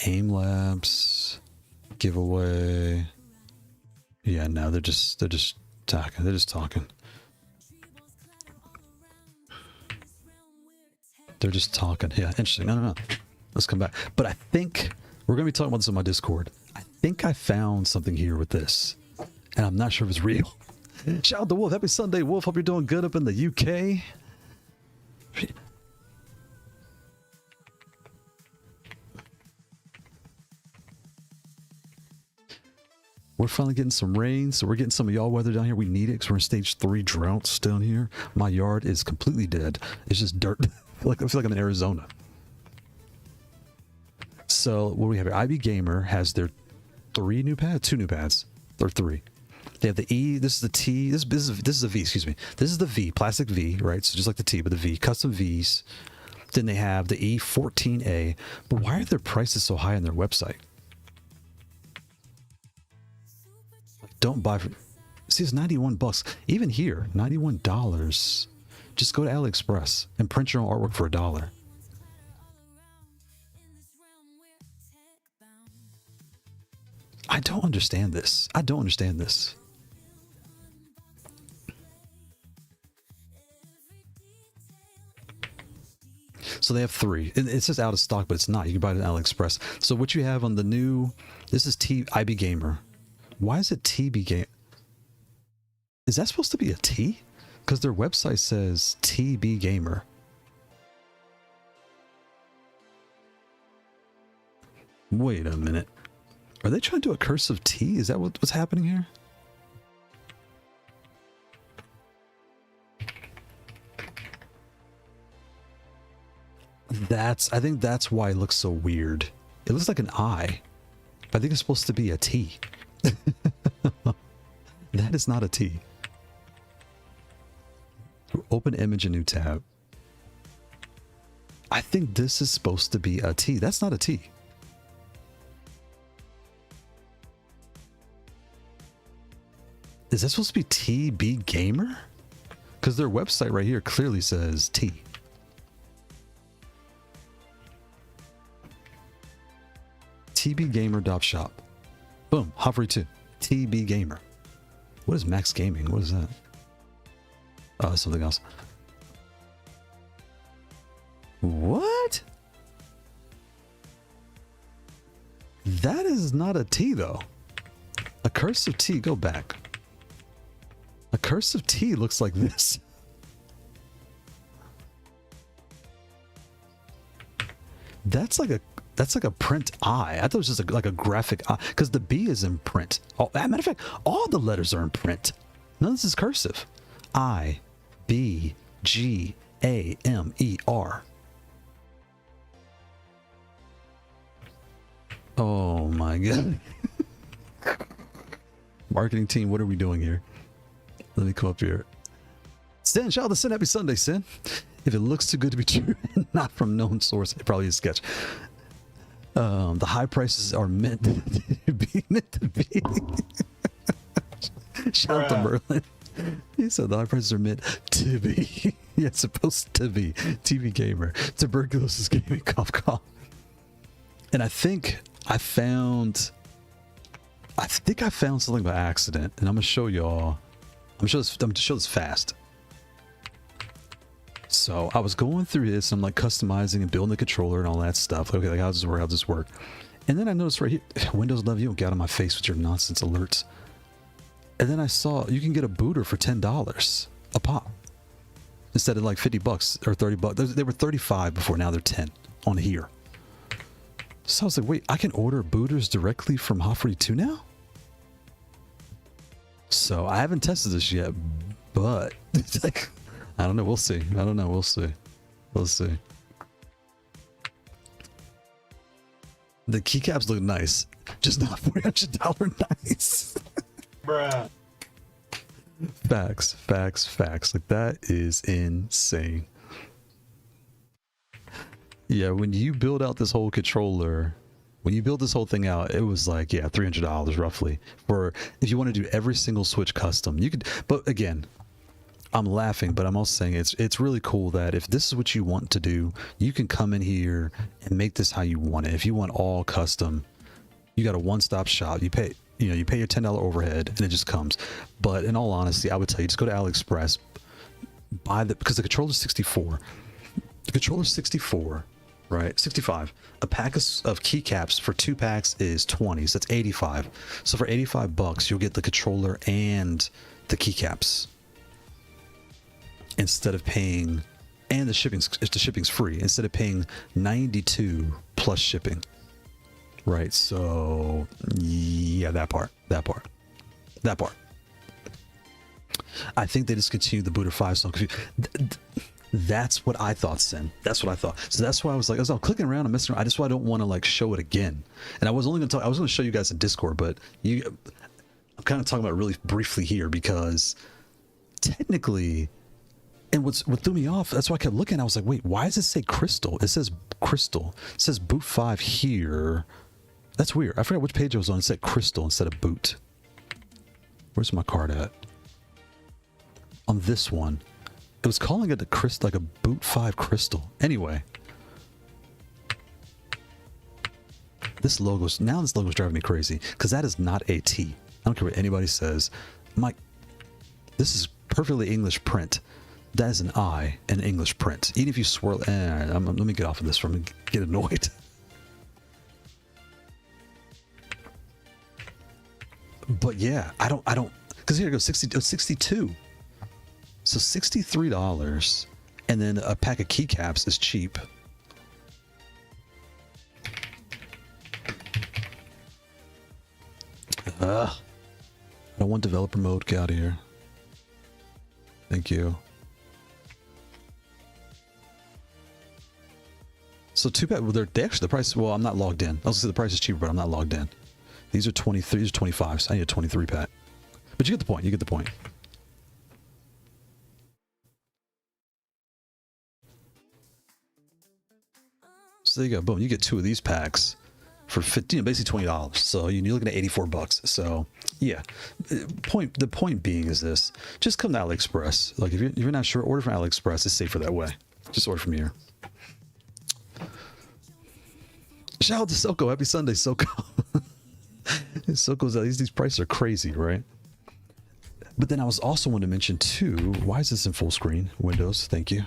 Aim Labs giveaway. Yeah, no, they're just talking. They're just talking. They're just talking. Yeah, interesting. No. Let's come back. But I think we're going to be talking about this on my Discord. I think I found something here with this, and I'm not sure if it's real. Shout out to Wolf. Happy Sunday, Wolf. Hope you're doing good up in the UK. We're finally getting some rain, so we're getting some of y'all weather down here. We need it because we're in stage 3 droughts down here. My yard is completely dead. It's just dirt. I feel like I'm in Arizona. So what do we have here? IB Gamer has their 2 new pads, or 3. They have the E. This is the T. This is a V. Excuse me. This is the V, plastic V, right? So just like the T, but the V, custom Vs. Then they have the E14A. But why are their prices so high on their website? Don't buy for. See, it's $91. Even here, $91. Just go to AliExpress and print your own artwork for $1. I don't understand this. So they have 3. It says out of stock, but it's not. You can buy it on AliExpress. So what you have on the new, this is IB Gamer. Why is it TB Game? Is that supposed to be a T? Because their website says TB Gamer. Wait a minute. Are they trying to do a cursive T? Is that what's happening here? I think that's why it looks so weird. It looks like an I. I think it's supposed to be a T. That is not a T. Open image, a new tab. I think this is supposed to be a T. That's not a T. Is that supposed to be TB Gamer? Because their website right here clearly says T. TBGamer.shop. Boom. Lofree 2. TB Gamer. What is Max Gaming? What is that? Oh, that's something else. What? That is not a T though. A cursive T, go back. A cursive T looks like this. That's like a print I. I thought it was just like a graphic I, because the B is in print. Oh, as a matter of fact, all the letters are in print. None of this is cursive. I, B, G, A, M, E, R. Oh my god. Marketing team, what are we doing here? Let me come up here. Sin, shout out to Sin. Happy Sunday, Sin. If it looks too good to be true, not from known source, it probably is sketch. The high prices are meant to be. Shout out to Merlin. He said the high prices are meant to be. Yeah, it's supposed to be. TV Gamer. Tuberculosis Gaming. Cough, cough. And I think I found something by accident, and I'm gonna show y'all. I'm gonna show this fast. So I was going through this, and I'm like customizing and building the controller and all that stuff. Okay, like how does this work? How does this work? And then I noticed right here, Windows 11, you don't get out of my face with your nonsense alerts. And then I saw you can get a booter for $10 a pop instead of like $50 or $30. They were 35 before, now they're 10 on here. So I was like, wait, I can order booters directly from Lofree 2 now? So I haven't tested this yet, but it's like, I don't know. We'll see. I don't know. We'll see. We'll see. The keycaps look nice, just not $400 nice. Bruh. Facts, facts, facts. Like that is insane. Yeah, when you build out this whole controller, when you build this whole thing out, it was like, yeah, $300 roughly. For if you want to do every single Switch custom, you could. But again, I'm laughing, but I'm also saying it's really cool that if this is what you want to do, you can come in here and make this how you want it. If you want all custom, you got a one-stop shop. You pay your $10 overhead, and it just comes. But in all honesty, I would tell you just go to AliExpress, because the controller's 64. The controller's 64. Right, 65. A pack of keycaps for 2 packs is 20, so that's 85. So for $85, you'll get the controller and the keycaps instead of paying, and the shipping's free instead of paying $92 plus shipping. Right, so yeah, that part. I think they discontinued the Booter 5 song. That's what I thought, Sin. That's what I thought. So that's why I was like, I'm clicking around and messing around. I just don't want to like show it again. And I was only going to talk. I was going to show you guys in Discord, but I'm kind of talking about it really briefly here because technically, and what threw me off. That's why I kept looking. I was like, wait, why does it say Crystal? It says Crystal. It says Boot 5 here. That's weird. I forgot which page I was on. It said Crystal instead of Boot. Where's my card at? On this one. It was calling it like a Boot 5 Crystal. Anyway. This logo's driving me crazy. Because that is not a T. I don't care what anybody says. This is perfectly English print. That is an I in English print. Even if you swirl... let me get off of this for me get annoyed. But yeah, I don't... Because here it goes, 62. So $63, and then a pack of keycaps is cheap. I don't want developer mode. Get out of here. Thank you. So 2 pack. Well, they actually the price. Well, I'm not logged in. I was gonna say the price is cheaper, but I'm not logged in. These are 23. These are 25. So I need a 23 pack. But you get the point. You get the point. So there you go. Boom. You get 2 of these packs for 50, basically $20. So you're looking at 84 bucks. So yeah, the point being is this: just come to AliExpress. Like if you're not sure, order from AliExpress. It's safer that way. Just order from here. Shout out to Soko. Happy Sunday, Soko. Soko's, these prices are crazy, right? But then I was also wanting to mention too, why is this in full screen? Windows, thank you.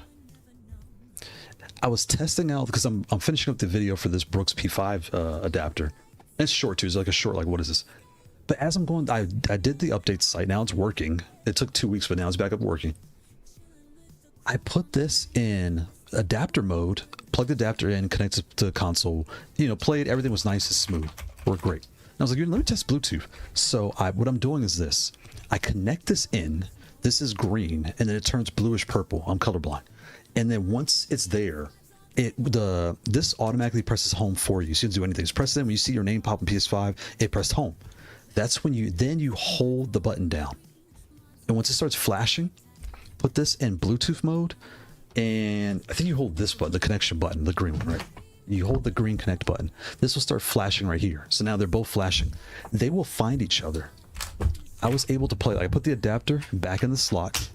I was testing out, because I'm finishing up the video for this Brooks P5 adapter. And it's short too, it's like a short, like what is this? But as I'm going, I did the update site, now it's working. It took 2 weeks, but now it's back up working. I put this in adapter mode, plugged the adapter in, connected to the console, played, everything was nice and smooth, worked great. And I was like, let me test Bluetooth. So what I'm doing is this. I connect this in, this is green, and then it turns bluish purple. I'm colorblind. And then once it's there, this automatically presses home for you. So you don't do anything. Just press it in. When you see your name pop in PS5, it pressed home. That's when you hold the button down. And once it starts flashing, put this in Bluetooth mode. And I think you hold this button, the connection button, the green one, right? You hold the green connect button. This will start flashing right here. So now they're both flashing. They will find each other. I was able to play, I put the adapter back in the slot.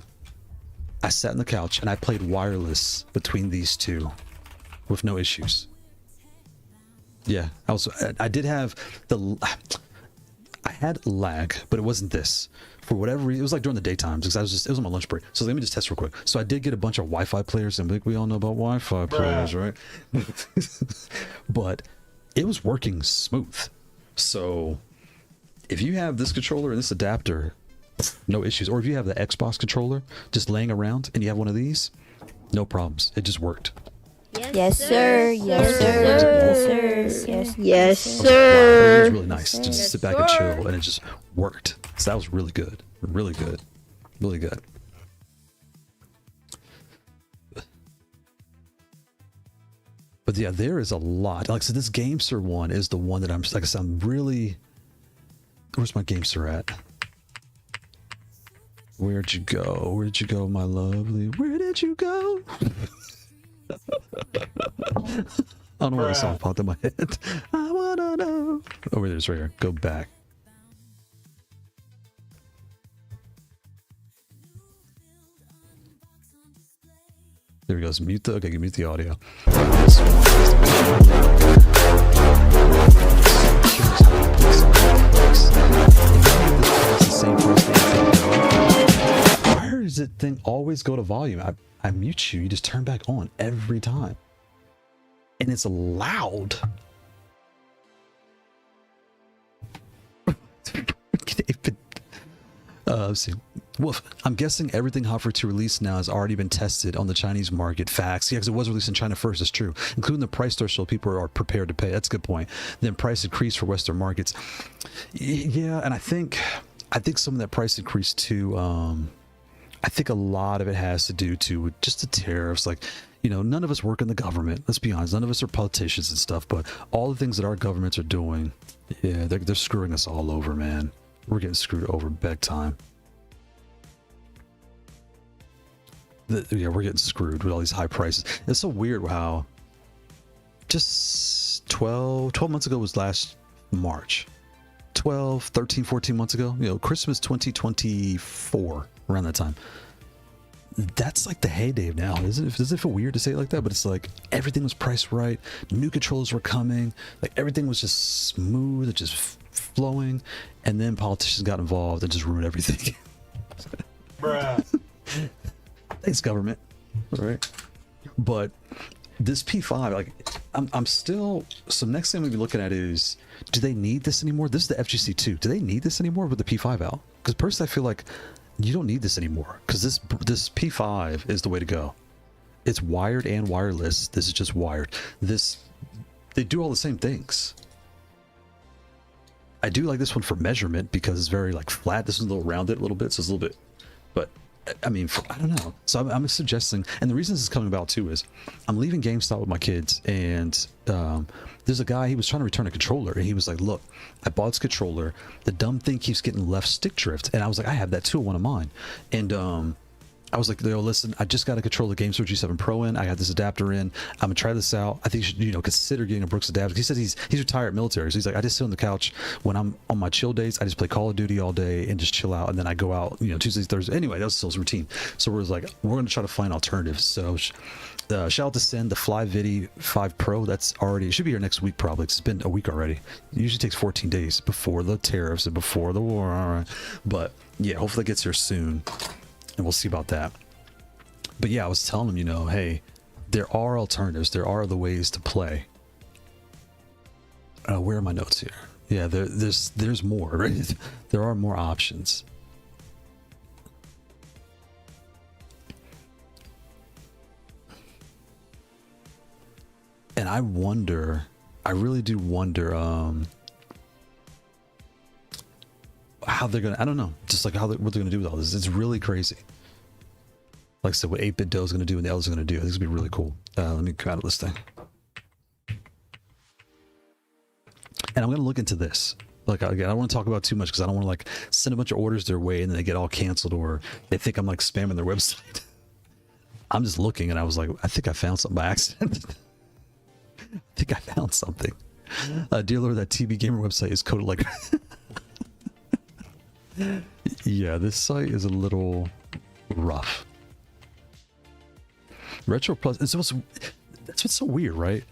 I sat on the couch and I played wireless between these two with no issues. Yeah, I did have I had lag, but it wasn't this. For whatever reason, it was like during the daytime because it was on my lunch break. So let me just test real quick. So I did get a bunch of Wi-Fi players, and we all know about Wi-Fi players, right? But it was working smooth. So if you have this controller and this adapter, no issues. Or if you have the Xbox controller just laying around and you have one of these, no problems. It just worked. Yes, sir. Yes, sir. Yes, sir. Yes, sir. It was really nice to just sit back and chill, and it just worked. So that was really good. Really good. Really good. But yeah, there is a lot. Like I said, this GameSir one is the one that I'm really... Where's my GameSir at? Where'd you go? Where'd you go, my lovely? Where did you go? I don't know why the song popped in my head. I wanna know. Over there, it's right here. Go back. There we go. So mute the. Okay, mute the audio. Why does it thing always go to volume? I mute you, you just turn back on every time. And it's loud. Let's see. Well, I'm guessing everything hot for to release now has already been tested on the Chinese market. Facts. Yeah, because it was released in China first, it's true. Including the price threshold people are prepared to pay. That's a good point. Then price increase for Western markets. Yeah, and I think some of that price increase too, I think a lot of it has to do to just the tariffs. Like, none of us work in the government. Let's be honest. None of us are politicians and stuff. But all the things that our governments are doing, yeah, they're screwing us all over, man. We're getting screwed over big time. Yeah, we're getting screwed with all these high prices. It's so weird how just 12 months ago was last March. 12, 13, 14 months ago, Christmas 2024, around that time. That's like the heyday now. Does it feel weird to say it like that? But it's like everything was priced right. New controllers were coming. Like everything was just smooth and just flowing. And then politicians got involved and just ruined everything. Bruh. Thanks, government. All right. But this P5, like, I'm still. So next thing I'm gonna be looking at is, do they need this anymore? This is the FGC2. Do they need this anymore with the P5 out? Because personally, I feel like you don't need this anymore. Because this P5 is the way to go. It's wired and wireless. This is just wired. They do all the same things. I do like this one for measurement because it's very like flat. This is a little rounded a little bit, so it's a little bit. But I mean, I don't know. So I'm suggesting, and the reason this is coming about too is I'm leaving GameStop with my kids, and there's a guy, he was trying to return a controller, and he was like, look, I bought this controller, the dumb thing keeps getting left stick drift. And I was like, I have that too, one of mine. And I was like, yo, listen, I just got to control the Game Switch G7 Pro in. I got this adapter in. I'm gonna try this out. I think you should, you know, consider getting a Brooks adapter. He says he's retired military, so he's like, I just sit on the couch when I'm on my chill days. I just play Call of Duty all day and just chill out, and then I go out, you know, Tuesdays, Thursdays. Anyway, that was still his routine. So we're like, we're gonna try to find alternatives. So shout out to Send the Fly Vidi 5 Pro. That's already, it should be here next week probably. It's been a week already. It usually takes 14 days before the tariffs and before the war. But yeah, hopefully it gets here soon, and we'll see about that. But yeah, I was telling him, you know, hey, there are alternatives. There are other ways to play. Where are my notes here? Yeah, there's more, right? There are more options. And I wonder, I really do wonder how they're gonna, I don't know, just like what they're gonna do with all this. It's really crazy. Like I said, what 8-Bit Doe is going to do and the others are going to do. I think it's going to be really cool. Let me come out of this thing. And I'm going to look into this. Like, again, I don't want to talk about too much because I don't want to like send a bunch of orders their way and then they get all canceled or they think I'm like spamming their website. I'm just looking and I was like, I think I found something by accident. I think I found something. Dear Lord, that TB Gamer website is coded like... Yeah, this site is a little rough. Retro Plus, that's what's so weird, right?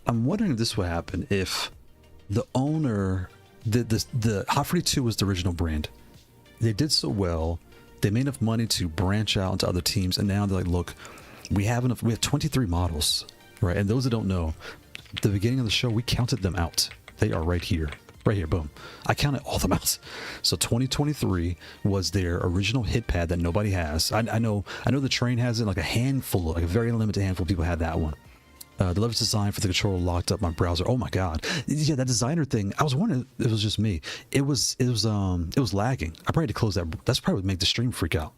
I'm wondering if this would happen if the owner, the Hot 42 was the original brand. They did so well, they made enough money to branch out into other teams, and now they're like, look, we have 23 models, right? And those that don't know, at the beginning of the show, we counted them out. They are right here. Right here, boom. I counted all them out. So 2023 was their original hit pad that nobody has. I know the Train has it, like a handful, like a very limited handful of people had that one. The Leverless design for the controller locked up my browser. Oh my god. Yeah, that designer thing. I was wondering if it was just me. It was lagging. I probably had to close that. That's probably what made the stream freak out.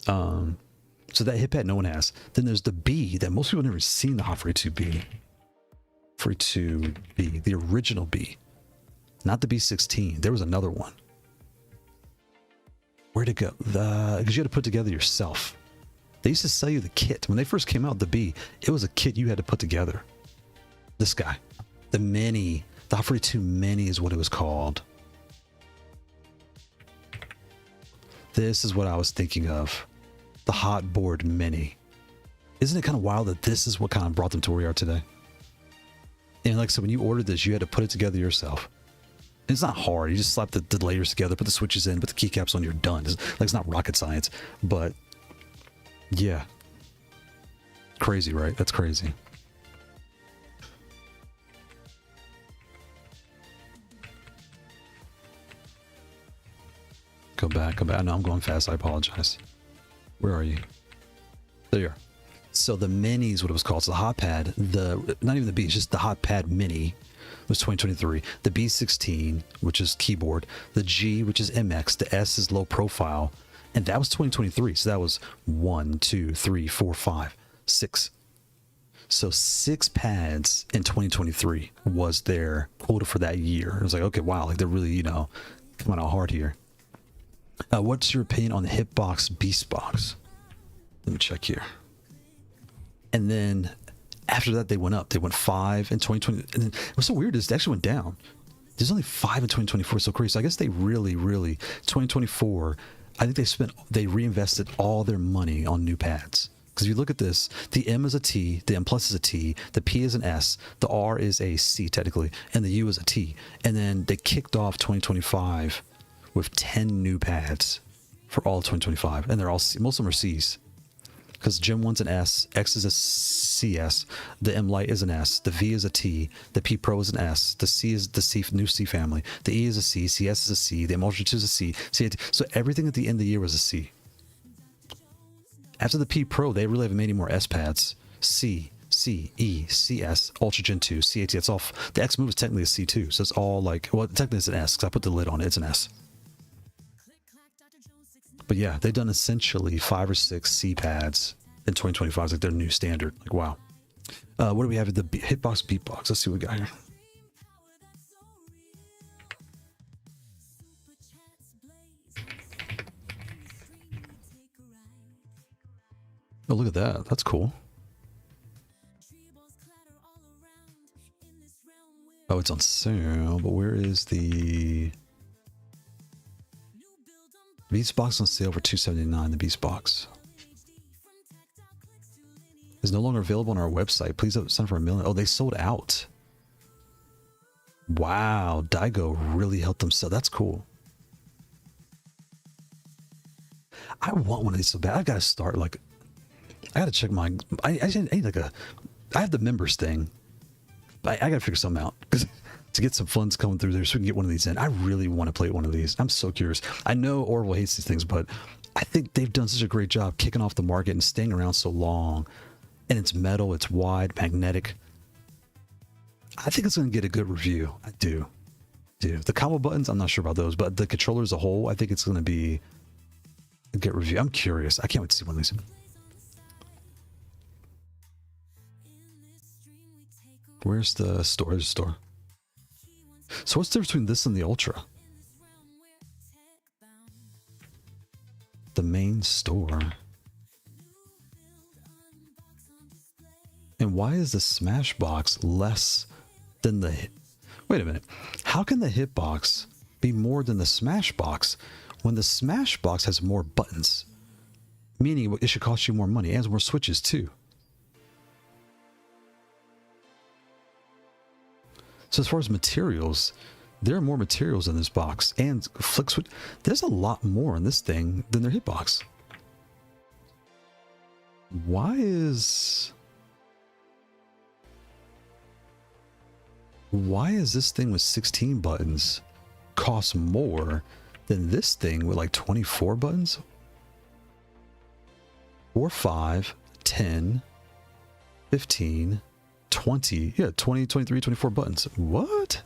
So that hit pad no one has. Then there's the B that most people have never seen, the Hot 42 B. 42 B, the original B. Not the B16. There was another one. Where'd it go? Because you had to put together yourself. They used to sell you the kit. When they first came out, the B, it was a kit you had to put together. This guy. The Mini. The Hot 42 Mini is what it was called. This is what I was thinking of. The Hot Board Mini. Isn't it kind of wild that this is what kind of brought them to where we are today? And like I said, when you ordered this, you had to put it together yourself. It's not hard. You just slap the layers together, put the switches in, put the keycaps on, you're done. It's not rocket science, but yeah. Crazy, right? That's crazy. Go back. I know I'm going fast. I apologize. Where are you? There you are. So the Mini is what it was called. So the Hot Pad, not even the B, it's just the Hot Pad Mini was 2023. The B16, which is keyboard, the G, which is MX, the S is low profile, and that was 2023. So that was 1, 2, 3, 4, 5, 6. So 6 pads in 2023 was their quota for that year. It was like, okay, wow, like they're really, you know, coming out hard here. What's your opinion on the Hitbox Beast Box? Let me check here. And then after that, they went up. They went 5 in 2020. And then what's so weird is they actually went down. There's only 5 in 2024. So crazy. So I guess they really, 2024, I think they reinvested all their money on new pads. Because if you look at this, the M is a T, the M plus is a T, the P is an S, the R is a C technically, and the U is a T. And then they kicked off 2025 with 10 new pads for all of 2025. And they're all, most of them are C's. Because Gen 1's an S, X is a CS, the M Lite is an S, the V is a T, the P Pro is an S, the C is the C, new C family, the E is a C, CS is a C, the M Ultra 2 is a C, so everything at the end of the year was a C. After the P Pro, they really haven't made any more S pads. C, C, E, CS, Ultra Gen 2, CAT, it's all, the X Move is technically a C too, so it's all like, well, technically it's an S, because I put the lid on it, it's an S. But yeah, they've done essentially 5 or 6 C pads in 2025. It's like their new standard. Like, wow. What do we have? The Hitbox Beatbox. Let's see what we got here. Oh, look at that. That's cool. Oh, it's on sale, but where is the Beast Box on sale for $279? The Beast Box is no longer available on our website. Please sign for $1 million. Oh, they sold out. Wow, Daigo really helped them sell. That's cool. I want one of these so bad. I've got to start like, I got to check my. I need like a. I have the members thing. I got to figure something out because to get some funds coming through there so we can get one of these in. I really want to play one of these. I'm so curious. I know Orville hates these things, but I think they've done such a great job kicking off the market and staying around so long. And it's metal, it's wide, magnetic. I think it's going to get a good review. I do. The combo buttons, I'm not sure about those, but the controller as a whole, I think it's going to be a good review. I'm curious. I can't wait to see one of these. Where's the store? There's a store. So what's the difference between this and the Ultra? The main store. And why is the Smashbox less than the... Wait a minute. How can the Hitbox be more than the Smashbox when the Smashbox has more buttons? Meaning it should cost you more money and more switches too. So as far as materials, there are more materials in this box. And flick switch, there's a lot more in this thing than their Hitbox. Why is this thing with 16 buttons cost more than this thing with like 24 buttons? 4, 5, 10, 15, 20, yeah, 20, 23, 24 buttons. What?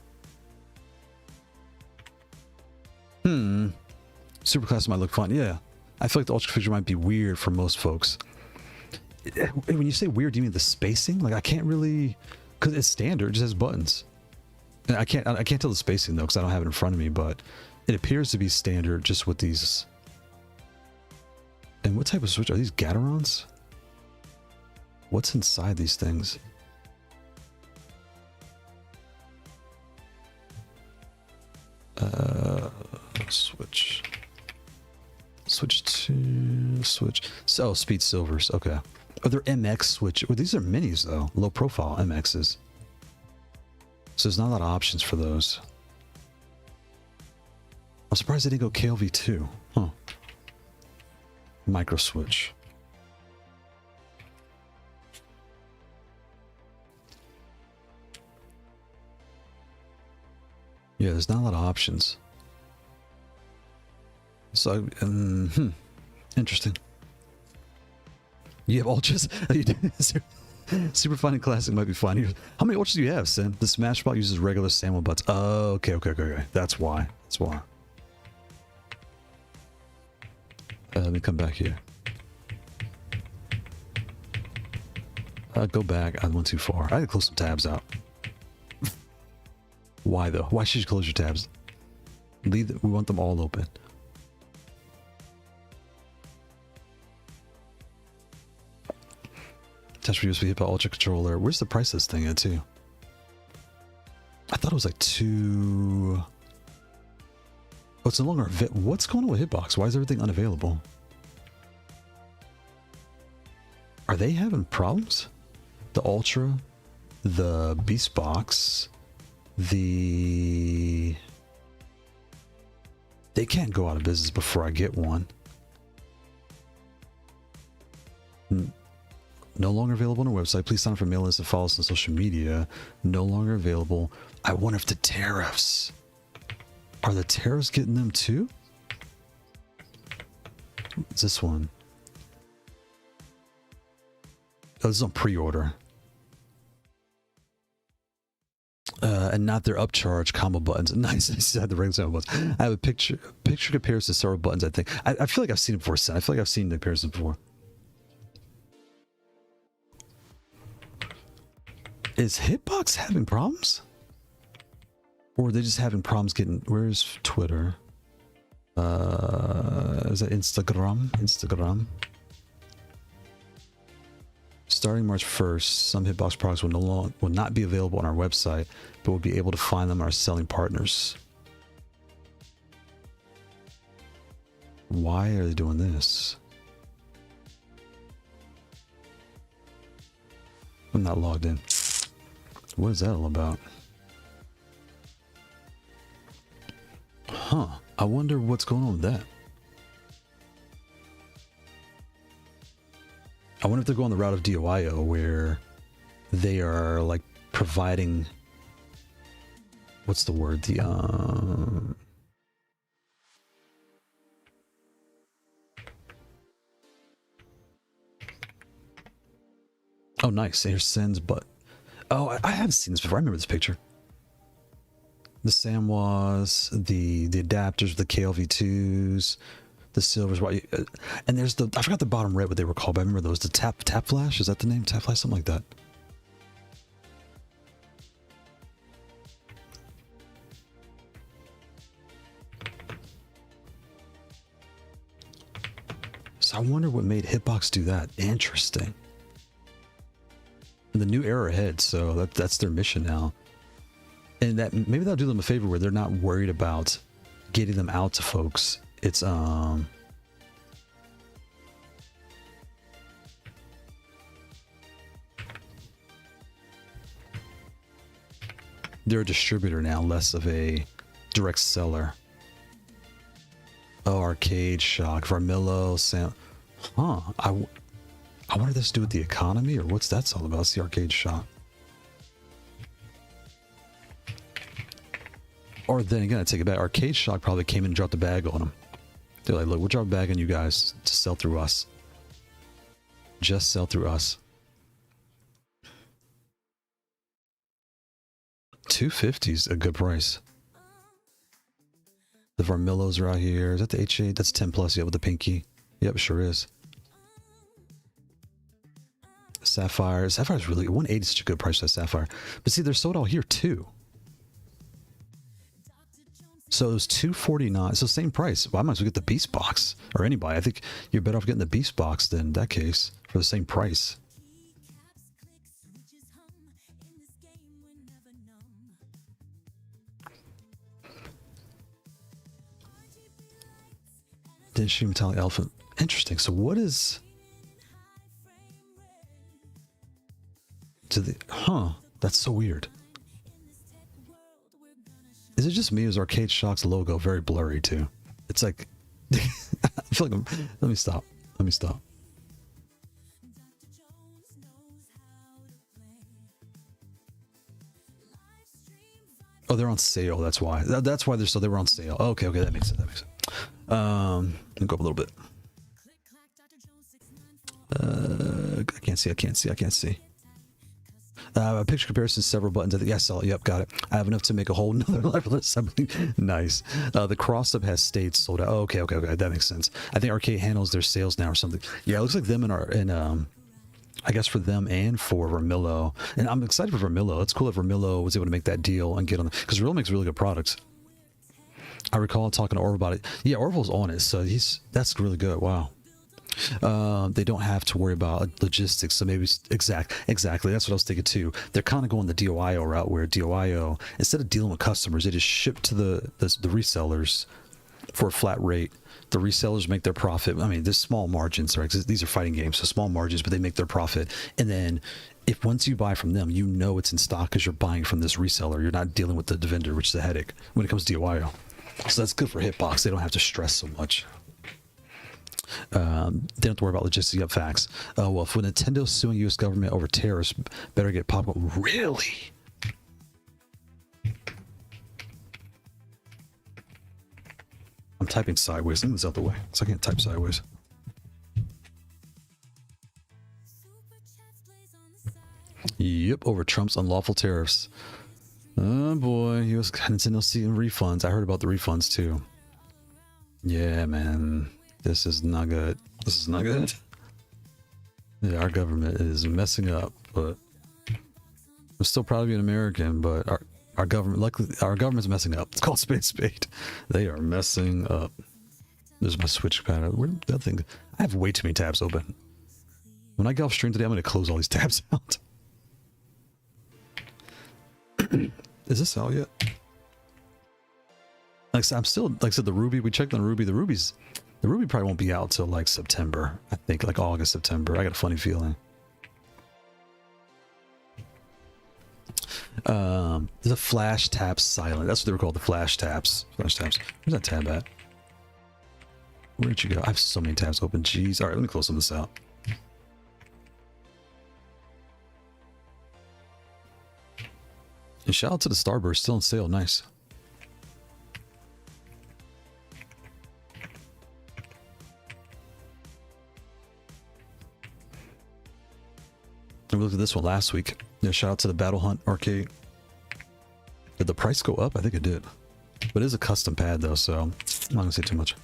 Superclass might look fun. Yeah. I feel like the Ultra figure might be weird for most folks. When you say weird, do you mean the spacing? Like I can't really, because it's standard, it just has buttons. And I can't tell the spacing though, because I don't have it in front of me, but it appears to be standard just with these. And what type of switch are these? Gatorons? What's inside these things? Switch. So speed silvers. Okay. Oh, they're MX switch. Well, these are minis though. Low profile MXs. So there's not a lot of options for those. I'm surprised they didn't go Kailh V2. Huh. Micro switch. Yeah, there's not a lot of options. So, interesting. You have ultras? Super fun and classic might be fun. How many ultras do you have, Sin? The Smashbot uses regular Samuel butts. Oh, okay. That's why. Let me come back here. Go back. I went too far. I had to close some tabs out. Why though? Why should you close your tabs? We want them all open. Touch for USB Hip-Hop Ultra Controller. Where's the price of this thing at too? I thought it was like 2... Oh, it's no longer... What's going on with Hitbox? Why is everything unavailable? Are they having problems? The Ultra, the Beast Box, the... They can't go out of business before I get one. No longer available on our website. Please sign up for mail list and follow us on social media. No longer available. I wonder if the tariffs... Are the tariffs getting them too? What's this one? Oh, this is on pre-order. And not their upcharge combo buttons. Nice. I had the regular buttons. I have a picture compares to several buttons, I think. I feel like I've seen it before, Sen. I feel like I've seen the comparison before. Is Hitbox having problems? Or are they just having problems getting... Where's Twitter? Is that Instagram? Starting March 1st, some Hitbox products will not be available on our website, but we'll be able to find them on our selling partners. Why are they doing this? I'm not logged in. What is that all about? Huh. I wonder what's going on with that. I wonder if they're going the route of DIYO where they are like providing, what's the word? Oh, nice. Here's sends, but oh, I haven't seen this before. I remember this picture. The SAMWAs, the adapters, the Kailh V2s, the silvers, and there's I forgot the bottom red what they were called, but I remember those. The tap flash, is that the name? Tap flash, something like that. So I wonder what made Hitbox do that. Interesting. The new era ahead, so that's their mission now. And that maybe that'll do them a favor where they're not worried about getting them out to folks. It's they're a distributor now, less of a direct seller. Oh, Arcade Shock, Vermillo, Sam. Huh. I wonder if this to do with the economy or what's that's all about. It's the Arcade Shock. Or then again, I take it back. Arcade Shock probably came in and dropped a bag on them. They're like, look, we'll drop a bag on you guys to sell through us. Just sell through us. $250 is a good price. The Vermillos are out here. Is that the H8? That's 10 plus, yeah, with the pinky. Yep, sure is. Sapphire. Sapphire's really 180 is such a good price for that Sapphire. But see, they're sold out here too. So it was $249. So same price. Well, I might as well get the Beast Box. Or anybody. I think you're better off getting the Beast Box than in that case for the same price. Didn't shoot metallic elephant. Interesting. So what is to the that's so weird. Is it just me or is Arcade Shock's logo very blurry too? It's like I feel like let me stop. Oh, they're on sale. That's why. That's why they were on sale. Okay, that makes sense. Let me go up a little bit. I can't see. A picture comparison, several buttons. I think I saw it. Yep, got it. I have enough to make a whole nother Leverless. Nice. The cross-up has stayed sold out. Oh, okay. That makes sense. I think Arcade handles their sales now or something. Yeah, it looks like them I guess for them and for Vermillo. And I'm excited for Vermillo. It's cool that Vermillo was able to make that deal and get on because Vermillo makes really good products. I recall talking to Orville about it. Yeah, Orville's on it, so that's really good. Wow. They don't have to worry about logistics, so maybe exactly that's what I was thinking too. They're kind of going the DIYO route where DIYO, instead of dealing with customers, they just ship to the resellers for a flat rate. The resellers make their profit. I mean, there's small margins, right? 'Cause these are fighting games, so small margins, but they make their profit. And then if once you buy from them, you know it's in stock because you're buying from this reseller. You're not dealing with the vendor, which is a headache when it comes to DIYO. So that's good for Hitbox. They don't have to stress so much. They don't have to worry about logistics. Up facts. Well, for Nintendo suing U.S. government over tariffs, better get popcorn. Really? I'm typing sideways. Let me move this out the way, so I can't type sideways. Yep, over Trump's unlawful tariffs. Oh boy, U.S. Nintendo seeking refunds. I heard about the refunds too. Yeah, man. This is not good. Yeah, our government is messing up, but I'm still proud to be an American, but our government, luckily, our government's messing up. It's called spade. They are messing up. There's my switch pad. Where that thing? I have way too many tabs open. When I get off stream today, I'm going to close all these tabs out. Is this out yet? Like I said, I'm still, like I said, the Ruby, we checked on Ruby. The Ruby probably won't be out till like September. I think like August, September. I got a funny feeling. There's a flash tap silent. That's what they were called, the flash taps. Flash taps. Where's that tab at? Where'd you go? I have so many tabs open. Jeez. All right, let me close some of this out. And shout out to the Starburst, still on sale. Nice. And we looked at this one last week. Yeah, shout out to the Battle Hunt arcade. Did the price go up? I think it did. But it is a custom pad though, so I'm not gonna say too much.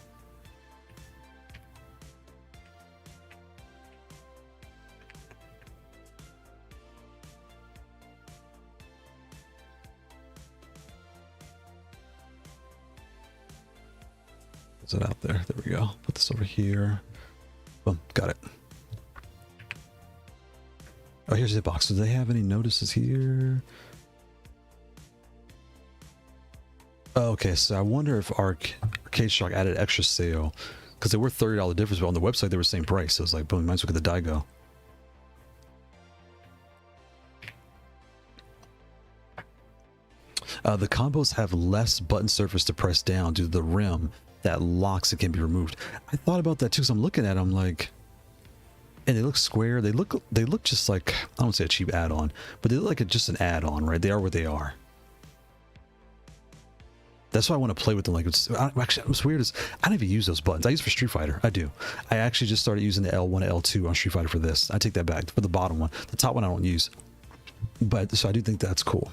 Is it out there? There we go. Put this over here. Boom, got it. Oh, here's the box. Do they have any notices here? Oh, okay, so I wonder if Arcade Shock added extra sale because they were $30 difference, but on the website they were the same price. So it's like, boom, might as well get the Daigo. The combos have less button surface to press down due to the rim that locks it can be removed. I thought about that too, so I'm looking at them like, and they look square. They look just like, I don't say a cheap add-on, but they look like just an add-on, right? They are what they are. That's why I want to play with them. Like, actually, what's weird is I don't even use those buttons. I use for Street Fighter. I do. I actually just started using the L1 and L2 on Street Fighter for this. I take that back for the bottom one. The top one I don't use, but so I do think that's cool.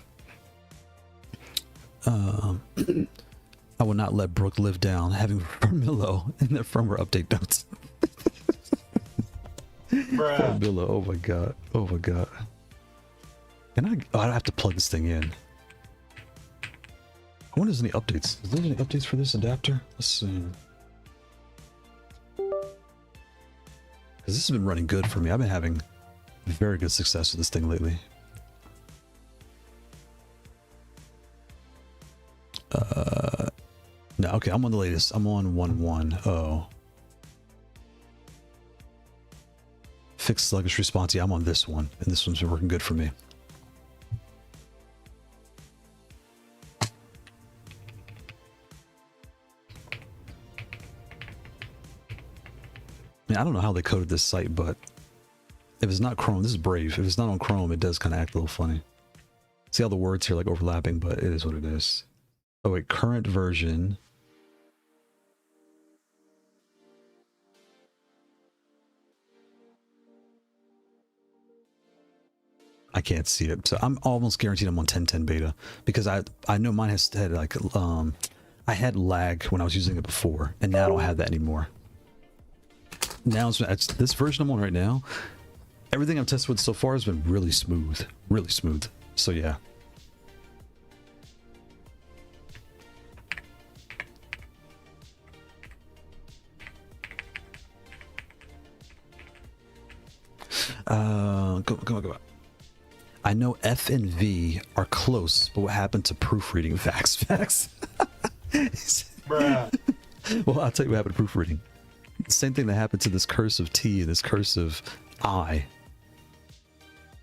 I will not let Brooke live down having Vermillo in their firmware update notes. Vermillo, oh my god, oh my god. Can I have to plug this thing in. I wonder if there's any updates. Is there any updates for this adapter? Let's see. Because this has been running good for me. I've been having very good success with this thing lately. No, okay, I'm on the latest. I'm on 1.1.0. Fixed sluggish response. Yeah, I'm on this one, and this one's been working good for me. I don't know how they coded this site, but if it's not Chrome, this is Brave. If it's not on Chrome, it does kind of act a little funny. See how the words here like overlapping, but it is what it is. Oh wait, current version. I can't see it, so I'm almost guaranteed I'm on 10.10 beta because I know mine has had like I had lag when I was using it before, and now I don't have that anymore. Now it's this version I'm on right now. Everything I've tested with so far has been really smooth, really smooth. So yeah. Go. I know F and V are close, but what happened to proofreading? Facts. Bruh. Well, I'll tell you what happened to proofreading. Same thing that happened to this cursive T and this cursive I.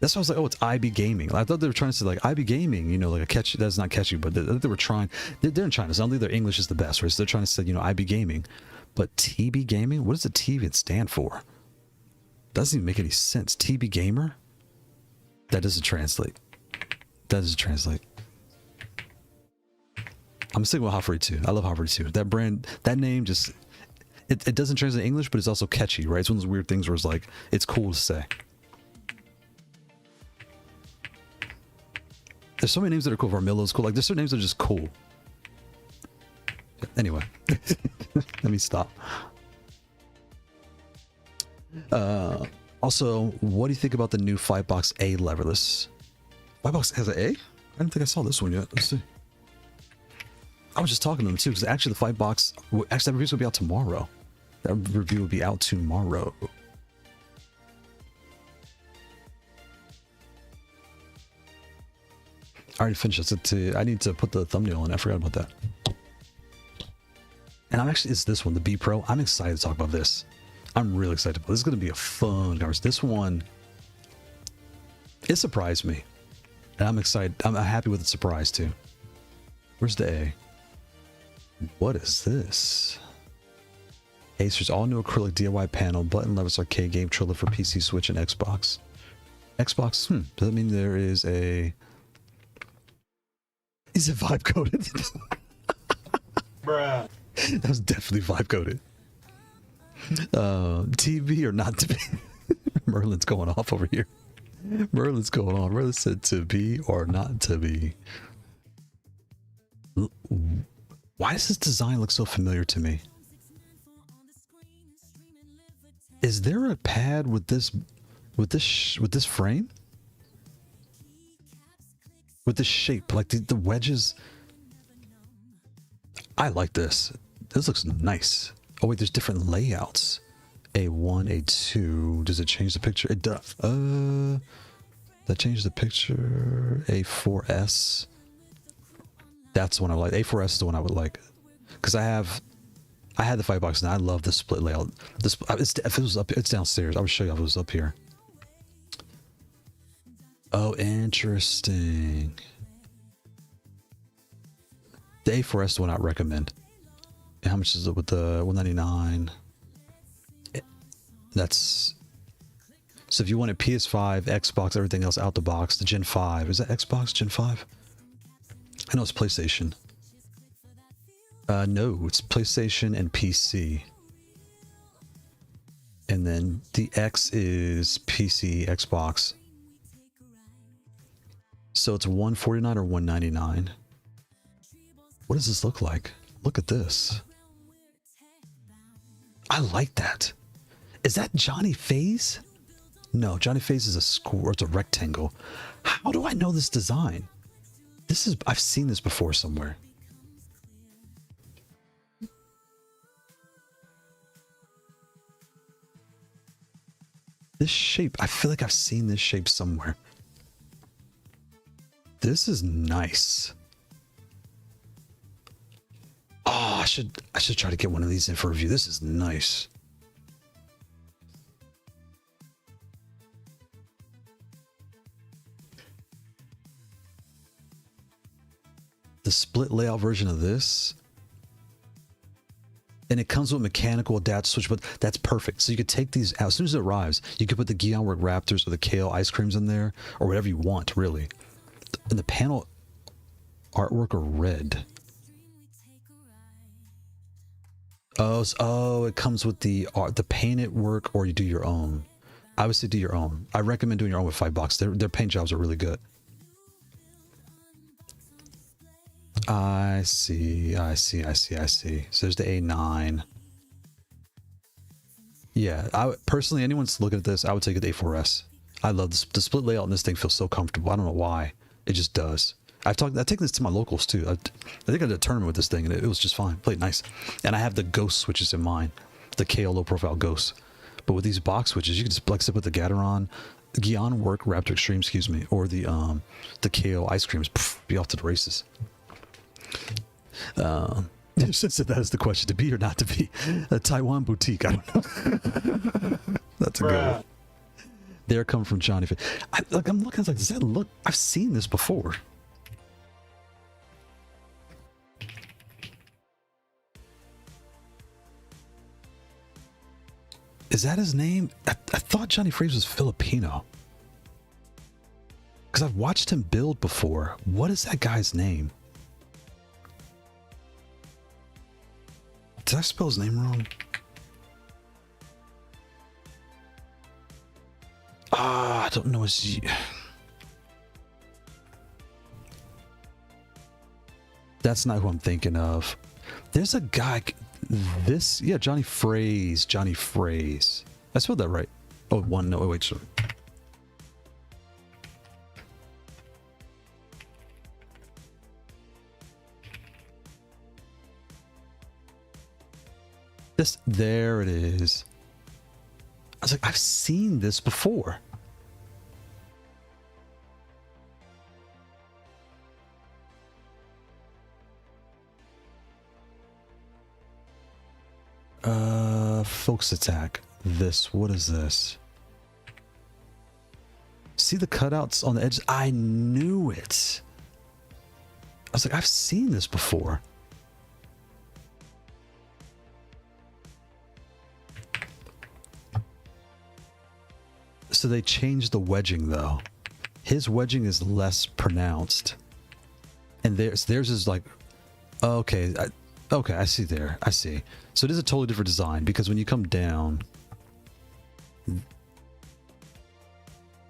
That's why I was like, oh, it's IB Gaming. I thought they were trying to say like IB Gaming, you know, like a catchy. That's not catchy, but they were trying. They're in China, so I don't think their English is the best, right? So they're trying to say, you know, IB Gaming, but TB Gaming. What does the T even stand for? Doesn't even make any sense. TB Gamer. That doesn't translate. That doesn't translate. I'm sticking with Lofree too. I love Lofree too. That brand, that name just. It doesn't translate English, but it's also catchy, right? It's one of those weird things where it's like, it's cool to say. There's so many names that are cool. Vermillo's cool. Like, there's certain names that are just cool. Anyway, let me stop. Also, what do you think about the new Fightbox A leverless? Fightbox has an A? I don't think I saw this one yet. Let's see. I was just talking to them too, because actually the Fightbox, actually that review will be out tomorrow. That review will be out tomorrow. I already finished it. I need to put the thumbnail in. I forgot about that. And I'm actually, it's this one, the B Pro. I'm excited to talk about this. I'm really excited about this. This is going to be a fun conversation. This one, it surprised me. And I'm excited. I'm happy with the surprise too. Where's the A? What is this? Acer's all new acrylic DIY panel, button levers arcade game trailer for PC, Switch, and Xbox. Xbox, does that mean there is a... Is it vibe coded? Bruh. That was definitely vibe coded. TV or not to be? Merlin's going off over here. Merlin's going on. Merlin said to be or not to be. Why does this design look so familiar to me? Is there a pad with this frame? With this shape, like the wedges. I like this. This looks nice. Oh wait, there's different layouts. A1, A2. Does it change the picture? It does. That changed the picture. A4S. That's the one I like. A4S is the one I would like, because I had the Firebox and I love the split layout. This, if it was up, it's downstairs. I would show you if it was up here. Oh, interesting. The A4S is the one I'd recommend. And how much is it with the 199? That's... So if you wanted PS5, Xbox, everything else out the box, the Gen 5. Is that Xbox Gen 5? I know it's PlayStation. No, it's PlayStation and PC. And then the X is PC, Xbox. So it's $149 or $199. What does this look like? Look at this. I like that. Is that Johnny Faze? No, Johnny Faze is a square. It's a rectangle. How do I know this design? This is, I've seen this before somewhere. This shape, I feel like I've seen this shape somewhere. This is nice. Oh, I should try to get one of these in for review. This is nice. The split layout version of this, and it comes with mechanical adapt switch, but that's perfect. So you could take these out as soon as it arrives. You could put the Geonwork Raptors or the Kailh ice creams in there, or whatever you want, really. And the panel artwork are red. Oh, it comes with the art, the painted work, or you do your own. I would say do your own. I recommend doing your own with $5. Their paint jobs are really good. I see. So there's the A9. Yeah, personally, anyone's looking at this, I would take it to A4S. I love this. The split layout in this thing feels so comfortable. I don't know why. It just does. I've taken this to my locals too. I think I did a tournament with this thing and it was just fine. Played nice. And I have the ghost switches in mine. The Kailh low profile ghosts. But with these box switches, you can just flex it with the Geonwork Raptor Extreme, excuse me, or the Kailh ice creams. Be off to the races. Since that is the question, to be or not to be. A Taiwan boutique, I don't know. That's a good one. They're coming from Johnny. I'm looking, like, does that look? I've seen this before. Is that his name? I thought Johnny Faze was Filipino. Because I've watched him build before. What is that guy's name? Did I spell his name wrong? I don't know his... That's not who I'm thinking of. There's a guy... yeah, Johnny Faze. Johnny Faze. I spelled that right. Oh, one. No, wait, sorry. There it is. I was like, I've seen this before. focus attack. This, what is this? See the cutouts on the edges? I knew it. I was like, I've seen this before. So they changed the wedging though. His wedging is less pronounced. And theirs is like, okay, okay, I see there. I see. So it is a totally different design because when you come down,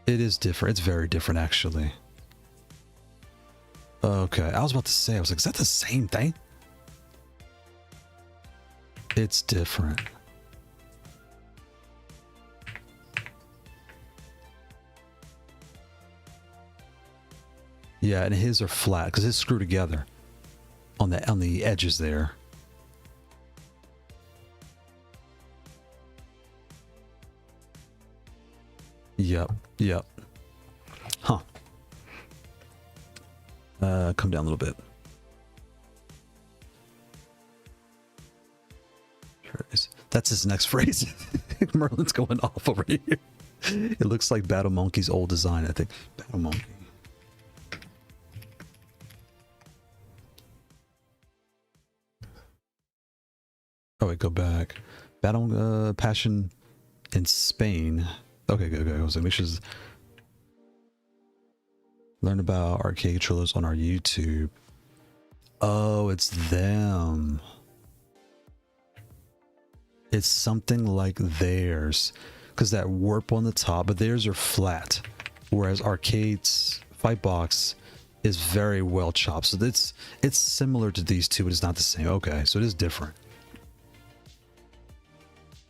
it is different. It's very different actually. Okay, I was about to say, I was like, is that the same thing? It's different. Yeah, and his are flat because his screw together on the edges there. Yep, yep. Huh. Come down a little bit. That's his next phrase. Merlin's going off over here. It looks like Battle Monkey's old design, I think. Battle Monkey. Oh wait, go back. Battle Passion in Spain. Okay, good. I was like, make sure. Learn about arcade controllers on our YouTube. Oh, it's them. It's something like theirs, because that warp on the top, but theirs are flat, whereas Arcade's Fightbox is very well chopped. So it's similar to these two, but it's not the same. Okay, so it is different.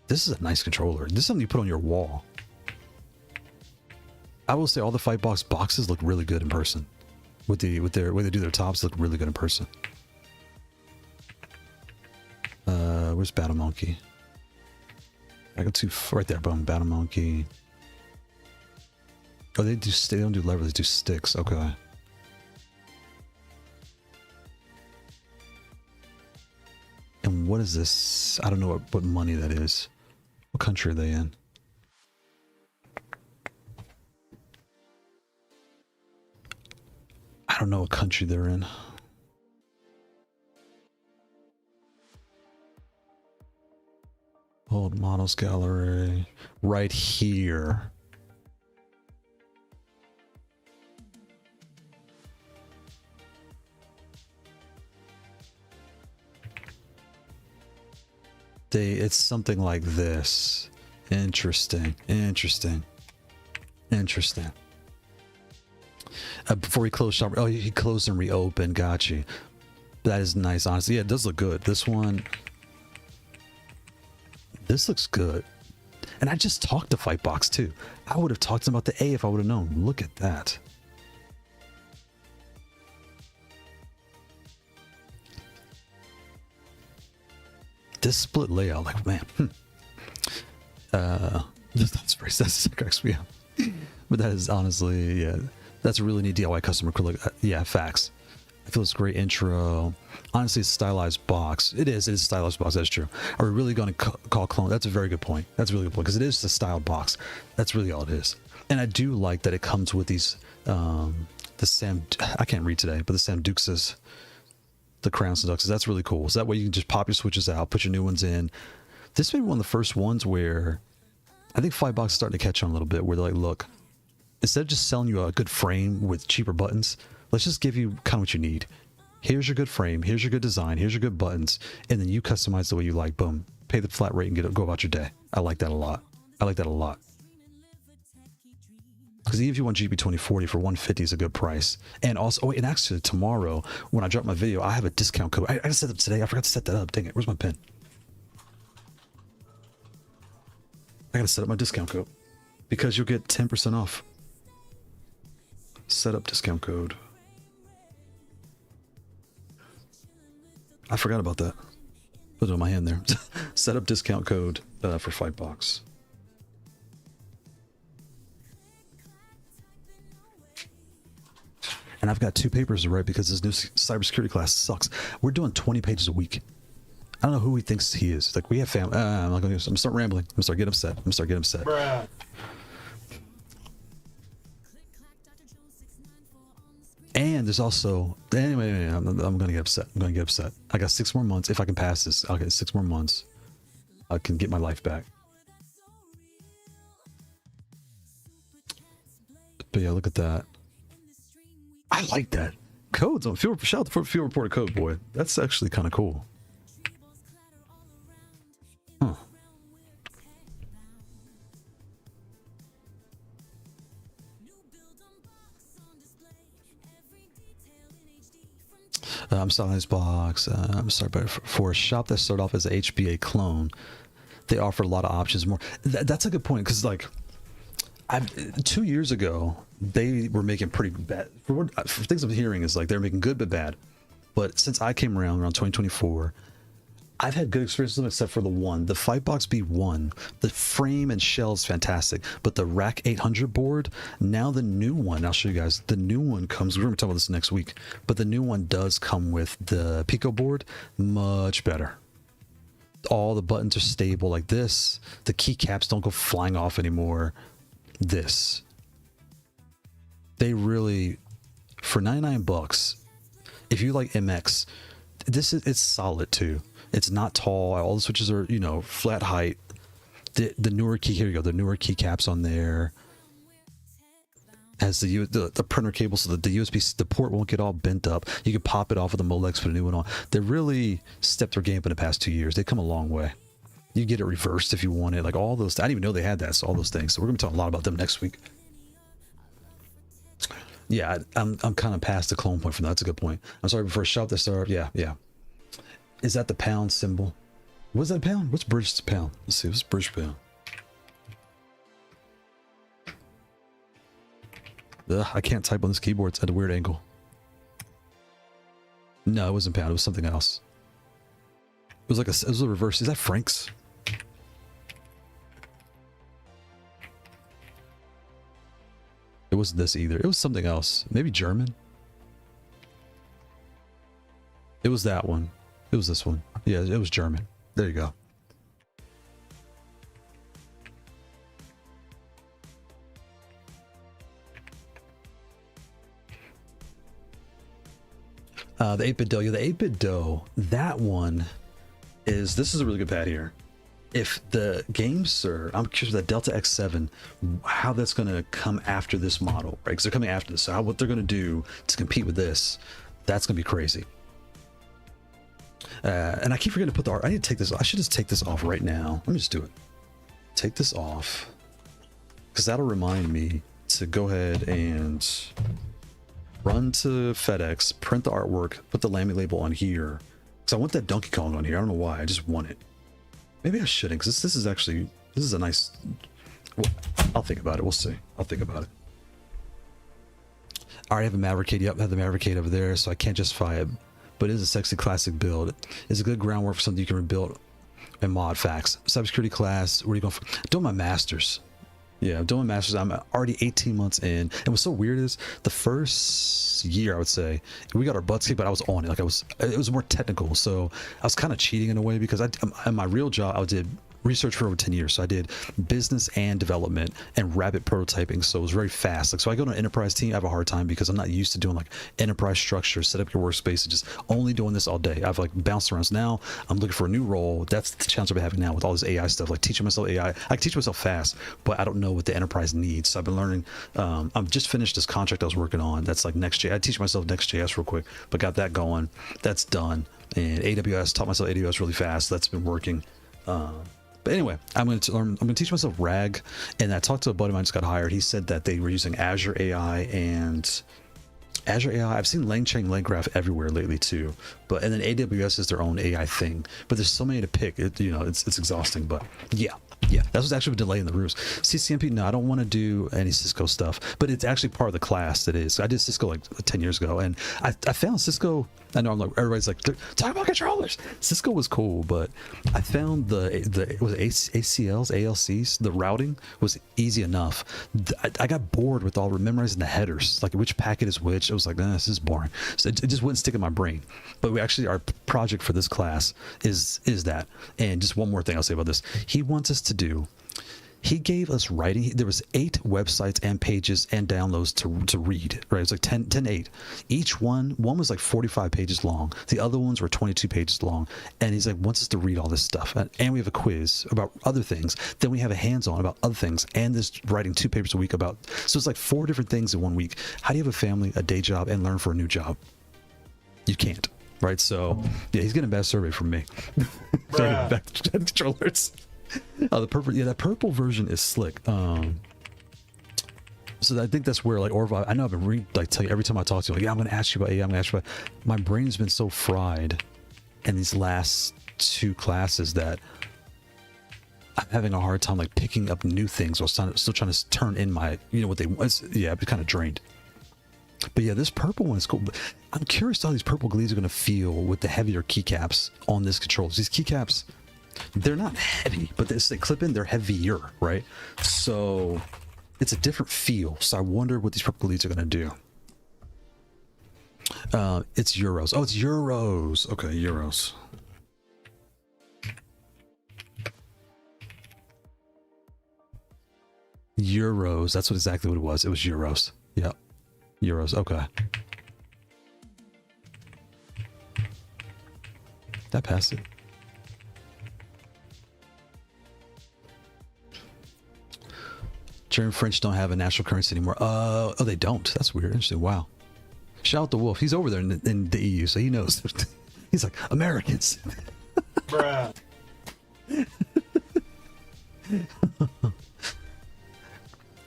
This is a nice controller. This is something you put on your wall. I will say all the Fightbox boxes look really good in person. With their way they do their tops, look really good in person. Where's Battle Monkey? I got two right there. Boom, Battle Monkey. Oh, they don't do lever. They do sticks. Okay. And what is this? I don't know what money that is. What country are they in? I don't know what country they're in. Old models gallery. Right here. It's something like this. Interesting. Before he closed shop. Oh, he closed and reopened. Got you. That is nice, honestly. Yeah, it does look good. This one. This looks good. And I just talked to Fightbox too. I would have talked to him about the A if I would have known. Look at that. This split layout, like, man. That's very that's yeah. But that is honestly, yeah, that's a really neat DIY custom acrylic. Yeah, facts. I feel it's a great intro. Honestly, it's a stylized box. It is a stylized box. That's true. Are we really going to call clone? That's a very good point. That's a really good point because it is a styled box. That's really all it is. And I do like that it comes with these, the Sam. I can't read today, but the Sam Dukes, the crowns and ducks. That's really cool. So that way you can just pop your switches out, put your new ones in. This may be one of the first ones where I think Fightbox is starting to catch on a little bit. Where they're like, look, instead of just selling you a good frame with cheaper buttons, let's just give you kind of what you need. Here's your good frame. Here's your good design. Here's your good buttons. And then you customize the way you like. Boom. Pay the flat rate and go about your day. I like that a lot. I like that a lot. Because even if you want GB2040 for $150 is a good price. And also, oh, and actually tomorrow, when I drop my video, I have a discount code. I gotta set it up today. I forgot to set that up. Dang it. Where's my pen? I gotta set up my discount code. Because you'll get 10% off. Set up discount code. I forgot about that. Put it on my hand there. Set up discount code for Fightbox. And I've got 2 papers to write because this new cybersecurity class sucks. We're doing 20 pages a week. I don't know who he thinks he is. Like, we have family. I'm not gonna. I'm gonna start rambling. I'm gonna start getting upset. I'm gonna start getting upset. Bruh. And there's also anyway. I'm gonna get upset. I'm gonna get upset. I got 6 more months. If I can pass this, I'll get 6 more months. I can get my life back. But yeah, look at that. I like that. Codes on field. Shout out for field reporter code, boy. That's actually kind of cool. Huh. I'm selling this box. I'm sorry, but for a shop that started off as a HBA clone, they offer a lot of options. More. That's a good point, because like, 2 years ago they were making pretty bad. For things I'm hearing is like they're making good but bad. But since I came around 2024, I've had good experiences with them, except for the Fightbox B1. The frame and shell is fantastic, but the Rack 800 board, now the new one, I'll show you guys, the new one comes, we're going to talk about this next week, but the new one does come with the Pico board, much better. All the buttons are stable like this. The keycaps don't go flying off anymore. This. They really, for 99 bucks, if you like MX, it's solid too. It's not tall. All the switches are, you know, flat height. The newer key, here you go. The newer keycaps on there. Has the printer cable, so that the USB, the port won't get all bent up. You can pop it off with the Molex, put a new one on. They really stepped their game up in the past 2 years. They've come a long way. You get it reversed if you want it. Like all those. I didn't even know they had that. So all those things. So we're gonna be talking a lot about them next week. Yeah, I'm kind of past the clone point from that. That's a good point. I'm sorry, before shop that started. Yeah. Is that the pound symbol? What's that pound? What's British pound? Let's see. What's British pound? Ugh, I can't type on this keyboard. It's at a weird angle. No, it wasn't pound. It was something else. It was like it was a reverse. Is that francs? It wasn't this either. It was something else. Maybe German. It was that one. It was this one. Yeah, it was German. There you go. The 8-bit dough. Yeah, the 8-bit dough. That one is. This is a really good pad here. If the games are, I'm curious with that Delta X7, how that's going to come after this model, right? Because they're coming after this. So what they're going to do to compete with this, that's going to be crazy. And I keep forgetting to put the art. I need to take this. I should just take this off right now. Let me just do it. Take this off, because that'll remind me to go ahead and run to FedEx, print the artwork, put the Lammy label on here. Because I want that Donkey Kong on here. I don't know why. I just want it. Maybe I shouldn't, because this is actually, this is a nice, well, I'll think about it. We'll see. I'll think about it. I already have a Maverick. Yep, I have the Maverick over there, so I can't justify it. But it is a sexy classic build. It's a good groundwork for something you can rebuild and mod facts. Cybersecurity class, where are you going for? Doing my masters. Yeah, I'm doing my masters. I'm already 18 months in. And what's so weird is the first year, I would say, we got our butts kicked, but I was on it. Like it was more technical. So I was kind of cheating in a way, because in my real job, I did research for over 10 years. So I did business and development and rapid prototyping. So it was very fast. Like, so I go to an enterprise team, I have a hard time because I'm not used to doing like enterprise structure, set up your workspace, and just only doing this all day. I've like bounced around. So now I'm looking for a new role. That's the challenge I've been having now with all this AI stuff, like teaching myself AI. I can teach myself fast, but I don't know what the enterprise needs. So I've been learning. I've just finished this contract I was working on. That's like Next.js. I teach myself Next.js real quick, but got that going. That's done. And AWS, taught myself AWS really fast. That's been working. But anyway, I'm going to teach myself RAG. And I talked to a buddy of mine just got hired. He said that they were using Azure AI and Azure AI. I've seen LangChain, LangGraph everywhere lately too. But and then AWS is their own AI thing. But there's so many to pick. It's exhausting. But yeah, Yeah, that was actually a delay in the roost. CCNP, no, I don't want to do any Cisco stuff, but it's actually part of the class that is. I did Cisco like 10 years ago, and I found Cisco. I know I'm like, everybody's like, talk about controllers. Cisco was cool, but I found was it ACLs, ALCs, the routing was easy enough. I got bored with all memorizing the headers, like which packet is which. I was like, this is boring. So it just wouldn't stick in my brain. But we actually, our project for this class is that. And just one more thing I'll say about this. He wants us to do, he gave us writing. There was 8 websites and pages and downloads to read, right? It's like 10, 8. Each one was like 45 pages long. The other ones were 22 pages long. And he's like, wants us to read all this stuff. And we have a quiz about other things. Then we have a hands-on about other things. And there's writing 2 papers a week about, so it's like 4 different things in 1 week. How do you have a family, a day job, and learn for a new job? You can't, right? So yeah, he's getting a bad survey from me. Back to controllers. The purple, yeah, that purple version is slick. So I think that's where like Orva, I know I've been tell you every time I talk to you, like, yeah, I'm gonna ask you about AI, I'm gonna ask you about. My brain's been so fried in these last 2 classes that I'm having a hard time like picking up new things or still trying to turn in my, what they want. Yeah, I've been kind of drained. But yeah, this purple one is cool. I'm curious how these purple Gledes are gonna feel with the heavier keycaps on this controller. These keycaps, they're not heavy, but they clip in, they're heavier, right? So it's a different feel. So I wonder what these purple leads are going to do. It's euros. Oh, it's euros. Okay, euros. Euros. That's exactly what it was. It was euros. Yep. Euros. Okay. That passed it. German French don't have a national currency anymore. Oh, they don't. That's weird. Interesting. Wow. Shout out to Wolf. He's over there in the EU, so he knows. He's like, Americans. Bruh.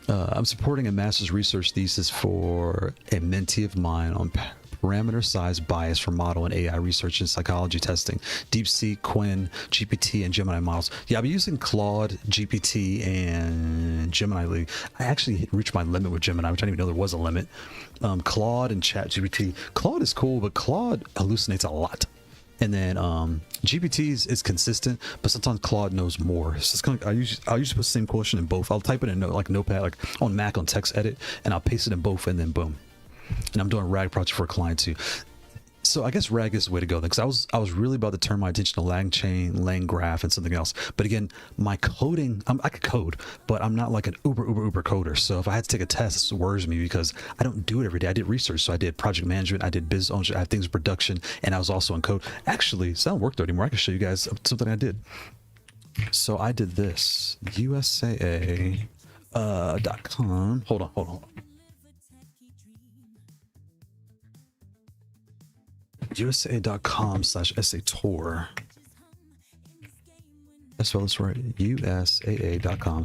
I'm supporting a master's research thesis for a mentee of mine on parameter size bias for model and AI research and psychology testing, DeepSeek, Quinn, GPT, and Gemini models. Yeah, I've been using Claude, GPT, and Gemini League. I actually reached my limit with Gemini, which I didn't even know there was a limit. Claude and ChatGPT. Claude is cool, but Claude hallucinates a lot. And then GPT is consistent, but sometimes Claude knows more. So it's kind of, I'll usually put the same question in both. I'll type it in like Notepad, like on Mac on text edit, and I'll paste it in both, and then boom. And I'm doing a RAG project for a client too. So I guess RAG is the way to go then, because I was really about to turn my attention to LangChain, LangGraph, and something else. But again, my coding, I could code, but I'm not like an uber coder. So if I had to take a test, it worries me because I don't do it every day. I did research, so I did project management, I did business ownership, I had things in production, and I was also in code. Actually, it's not work there anymore. I can show you guys something I did. So I did this, USAA.com. Hold on. USA.com/SA tour. That's spelled this right. USAA.com/SA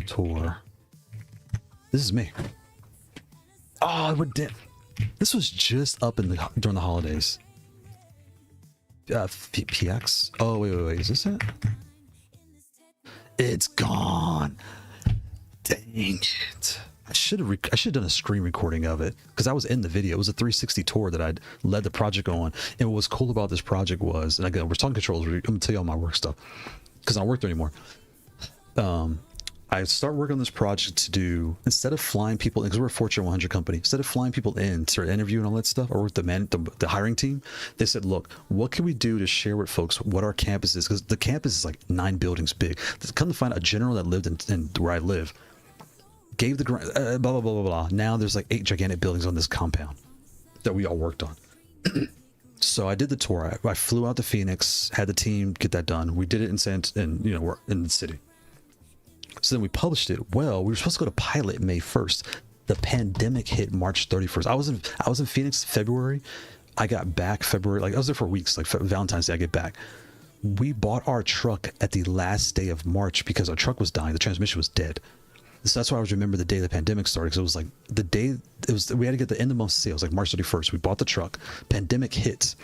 tour. This is me. Oh, what did? This was just up during the holidays. PX. Oh, wait. Is this it? It's gone. Dang it. I should have done a screen recording of it because I was in the video. It was a 360 tour that I'd led the project on. And what was cool about this project was, and again, we're talking controls. I'm gonna tell you all my work stuff because I don't work there anymore. I start working on this project to do, instead of flying people in, because we're a Fortune 100 company, instead of flying people in to interview and all that stuff, or with the hiring team, they said, look, what can we do to share with folks what our campus is? Because the campus is like 9 buildings big. Come to find a general that lived in where I live. Gave the grant, blah, blah, blah, blah, blah. Now there's like 8 gigantic buildings on this compound that we all worked on. So I did the tour. I flew out to Phoenix, had the team get that done. We did it we're in the city. So then we published it. Well, we were supposed to go to pilot May 1st. The pandemic hit March 31st. I was in Phoenix February. I got back February. Like I was there for weeks. Like Valentine's Day, I get back. We bought our truck at the last day of March because our truck was dying. The transmission was dead. So that's why I always remember the day the pandemic started, because it was like the day we had to get the end of month sales, like March 31st. We bought the truck, pandemic hits.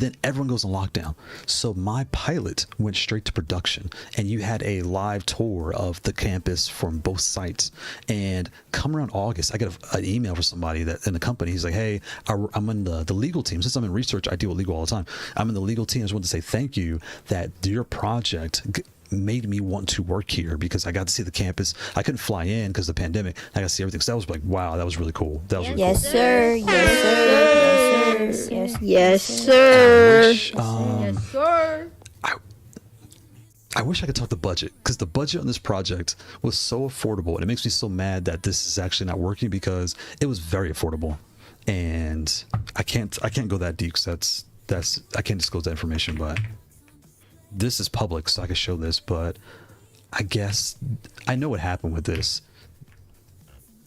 then everyone goes on lockdown. So my pilot went straight to production, and you had a live tour of the campus from both sites. And come around August, I get an email from somebody that in the company. He's like, hey, I'm in the legal team. Since I'm in research, I deal with legal all the time. I'm in the legal team. I just wanted to say thank you that your project made me want to work here, because I got to see the campus. I couldn't fly in because of the pandemic. I got to see everything. So that was like, wow, that was really cool. That was really Yes, cool. sir. Yes, sir. Yes, sir. Yes, sir. Yes, sir. I wish I could talk the budget, because the budget on this project was so affordable, and it makes me so mad that this is actually not working, because it was very affordable, and I can't go that deep, because that's I can't disclose that information, but this is public, so I can show this. But I guess I know what happened with this.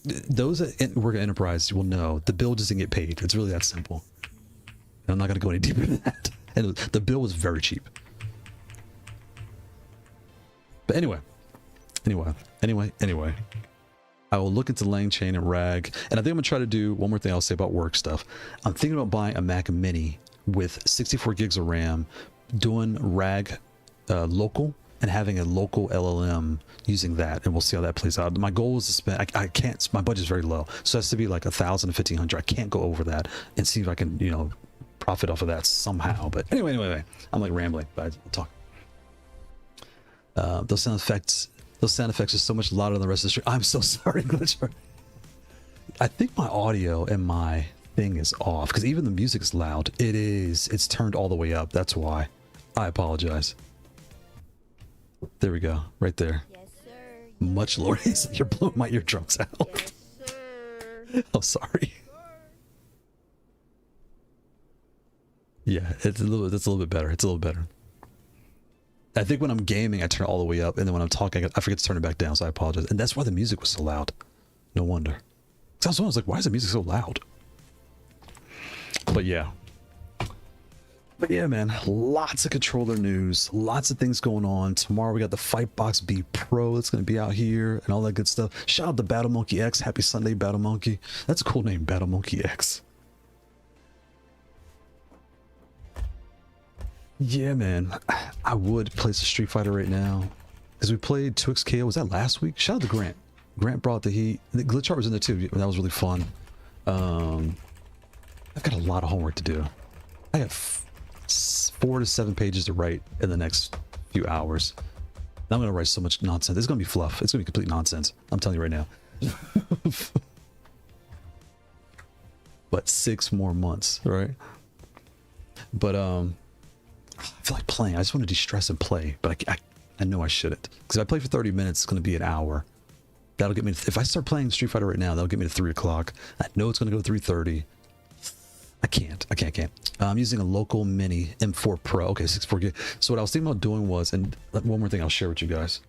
Those that work at Enterprise will know the bill doesn't get paid. It's really that simple. And I'm not going to go any deeper than that. And the bill was very cheap. But anyway, I will look into Lang Chain and RAG. And I think I'm going to try to do one more thing I'll say about work stuff. I'm thinking about buying a Mac Mini with 64 gigs of RAM, doing RAG local, and having a local LLM using that, and we'll see how that plays out. My goal is to spend, I can't, my budget's very low, so it has to be like 1,000 to 1,500. I can't go over that, and see if I can, you know, profit off of that somehow. But anyway, I'm like rambling, but I'll talk. Those sound effects are so much louder than the rest of the stream. I'm so sorry, Glitcher. I think my audio and my thing is off, because even the music is loud. It's turned all the way up. That's why. I apologize. There we go, right there. Yes, sir. Much lower. You're blowing my eardrums out. Yes, sir. Oh, sorry. Yeah, that's a little bit better. It's a little better. I think when I'm gaming, I turn it all the way up, and then when I'm talking, I forget to turn it back down, so I apologize. And that's why the music was so loud. No wonder. I was like, why is the music so loud? But yeah, man, lots of controller news, lots of things going on. Tomorrow we got the Fightbox B Pro that's going to be out here and all that good stuff. Shout out to Battle Monkey X. Happy Sunday, Battle Monkey. That's a cool name, Battle Monkey X. Yeah, man, I would play some Street Fighter right now, because we played Twix KO. Was that last week? Shout out to Grant. Grant brought the heat. The Glitch Art was in there too. That was really fun. I've got a lot of homework to do. I have 4 to 7 pages to write in the next few hours. And I'm going to write so much nonsense. It's going to be fluff. It's going to be complete nonsense. I'm telling you right now. But 6 more months, right? But I feel like playing. I just want to de-stress and play, but I know I shouldn't. Because if I play for 30 minutes, it's going to be an hour. That'll get me. If I start playing Street Fighter right now, that'll get me to 3 o'clock. I know it's going to go to 3:30. I can't. I'm using a local mini M4 Pro. Okay, 64 gig. So what I was thinking about doing was, and one more thing I'll share with you guys.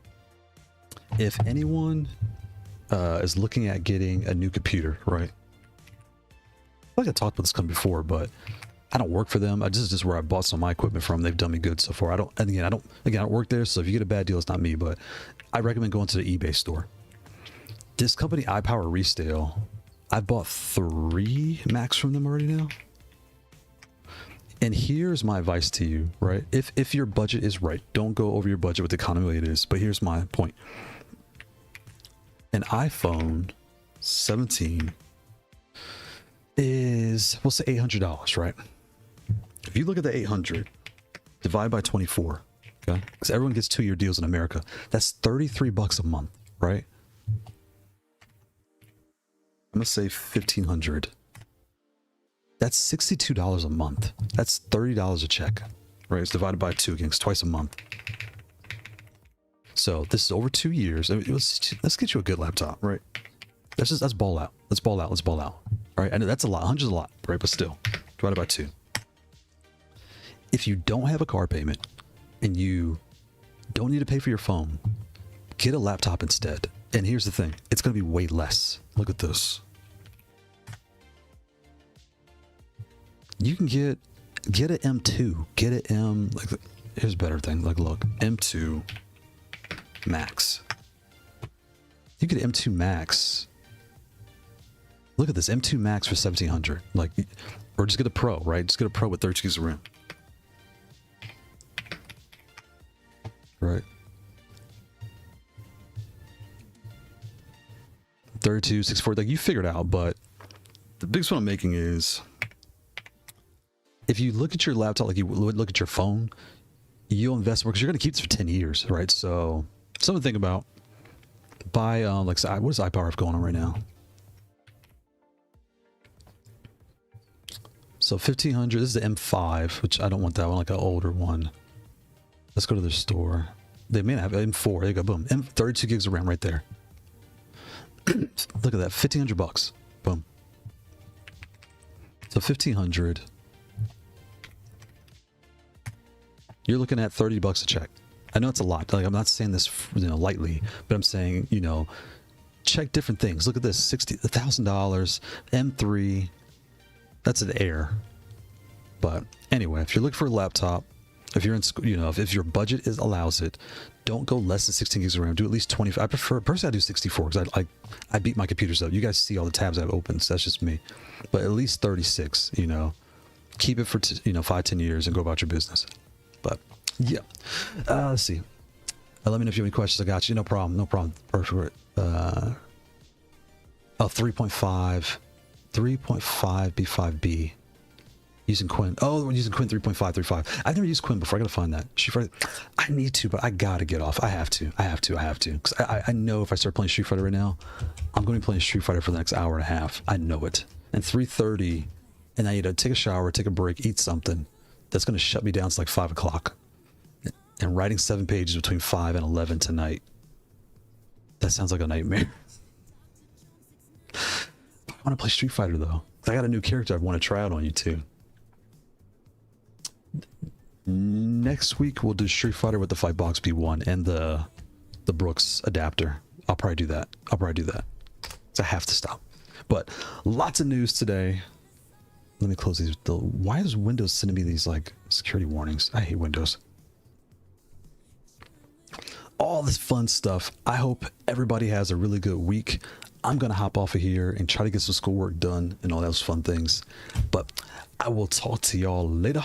If anyone is looking at getting a new computer, right? I feel like I talked about this company before, but I don't work for them. This is just where I bought some of my equipment from. They've done me good so far. I don't work there. So if you get a bad deal, it's not me, but I recommend going to the eBay store. This company, iPower Resale, I've bought 3 Macs from them already now. And here's my advice to you, right? If your budget is right, don't go over your budget with the economy way it is. But here's my point. An iPhone 17 is, we'll say $800, right? If you look at the 800, divide by 24, okay? Because everyone gets 2-year deals in America. That's $33 a month, right? I'm gonna say 1,500. That's $62 a month. That's $30 a check, right? It's divided by 2 again. It's twice a month. So this is over 2 years. I mean, let's get you a good laptop, right? Let's ball out. Let's ball out. All right. I know that's a lot. 100's a lot, right? But still, divided by 2. If you don't have a car payment and you don't need to pay for your phone, get a laptop instead. And here's the thing, it's going to be way less. Look at this. You can get an M2, get an M, like, here's a better thing, like, look, M2 Max. You get an M2 Max. Look at this, M2 Max for 1,700. Like, or just get a Pro, right? Just get a Pro with 32 gigs of RAM. 32, 64, like you figure it out. But the biggest one I'm making is, if you look at your laptop like you would look at your phone, you'll invest more because you're going to keep this for 10 years, right? So something to think about. Buy, like, what is iPower going on right now? So 1500, this is the M5, which I don't want that one, like an older one. Let's go to their store. They may not have M4. There you go, boom. M32 gigs of RAM right there. Look at that, 1500 bucks. Boom. So 1500. You're looking at 30 bucks a check. I know it's a lot. Like, I'm not saying this, lightly, but I'm saying, check different things. Look at this, $1,000, M3. That's an Air. But anyway, if you're looking for a laptop, if you're in school, if your budget allows it, don't go less than 16 gigs of RAM. Do at least 25. Personally, I do 64 because I beat my computers up. You guys see all the tabs I've opened, so that's just me. But at least 36. Keep it for 5-10 years and go about your business. But yeah, let's see. Let me know if you have any questions. I got you. No problem. Perfect. 3.5 B5B. Using Quinn. Oh, we're using Quinn 3.535. I've never used Quinn before. I gotta find that. I need to, but I gotta get off. I have to. Because I know if I start playing Street Fighter right now, I'm going to be playing Street Fighter for the next hour and a half. I know it. And 3:30, and I need to take a shower, take a break, eat something. That's going to shut me down. It's like 5 o'clock. And writing 7 pages between 5 and 11 tonight. That sounds like a nightmare. I want to play Street Fighter though. I got a new character I want to try out on you too. Next week we'll do Street Fighter with the Fightbox V1 and the Brooks adapter. I'll probably do that. So I have to stop. But lots of news today. Let me close these. Why is Windows sending me these like security warnings? I hate Windows. All this fun stuff. I hope everybody has a really good week. I'm going to hop off of here and try to get some schoolwork done and all those fun things. But I will talk to y'all later.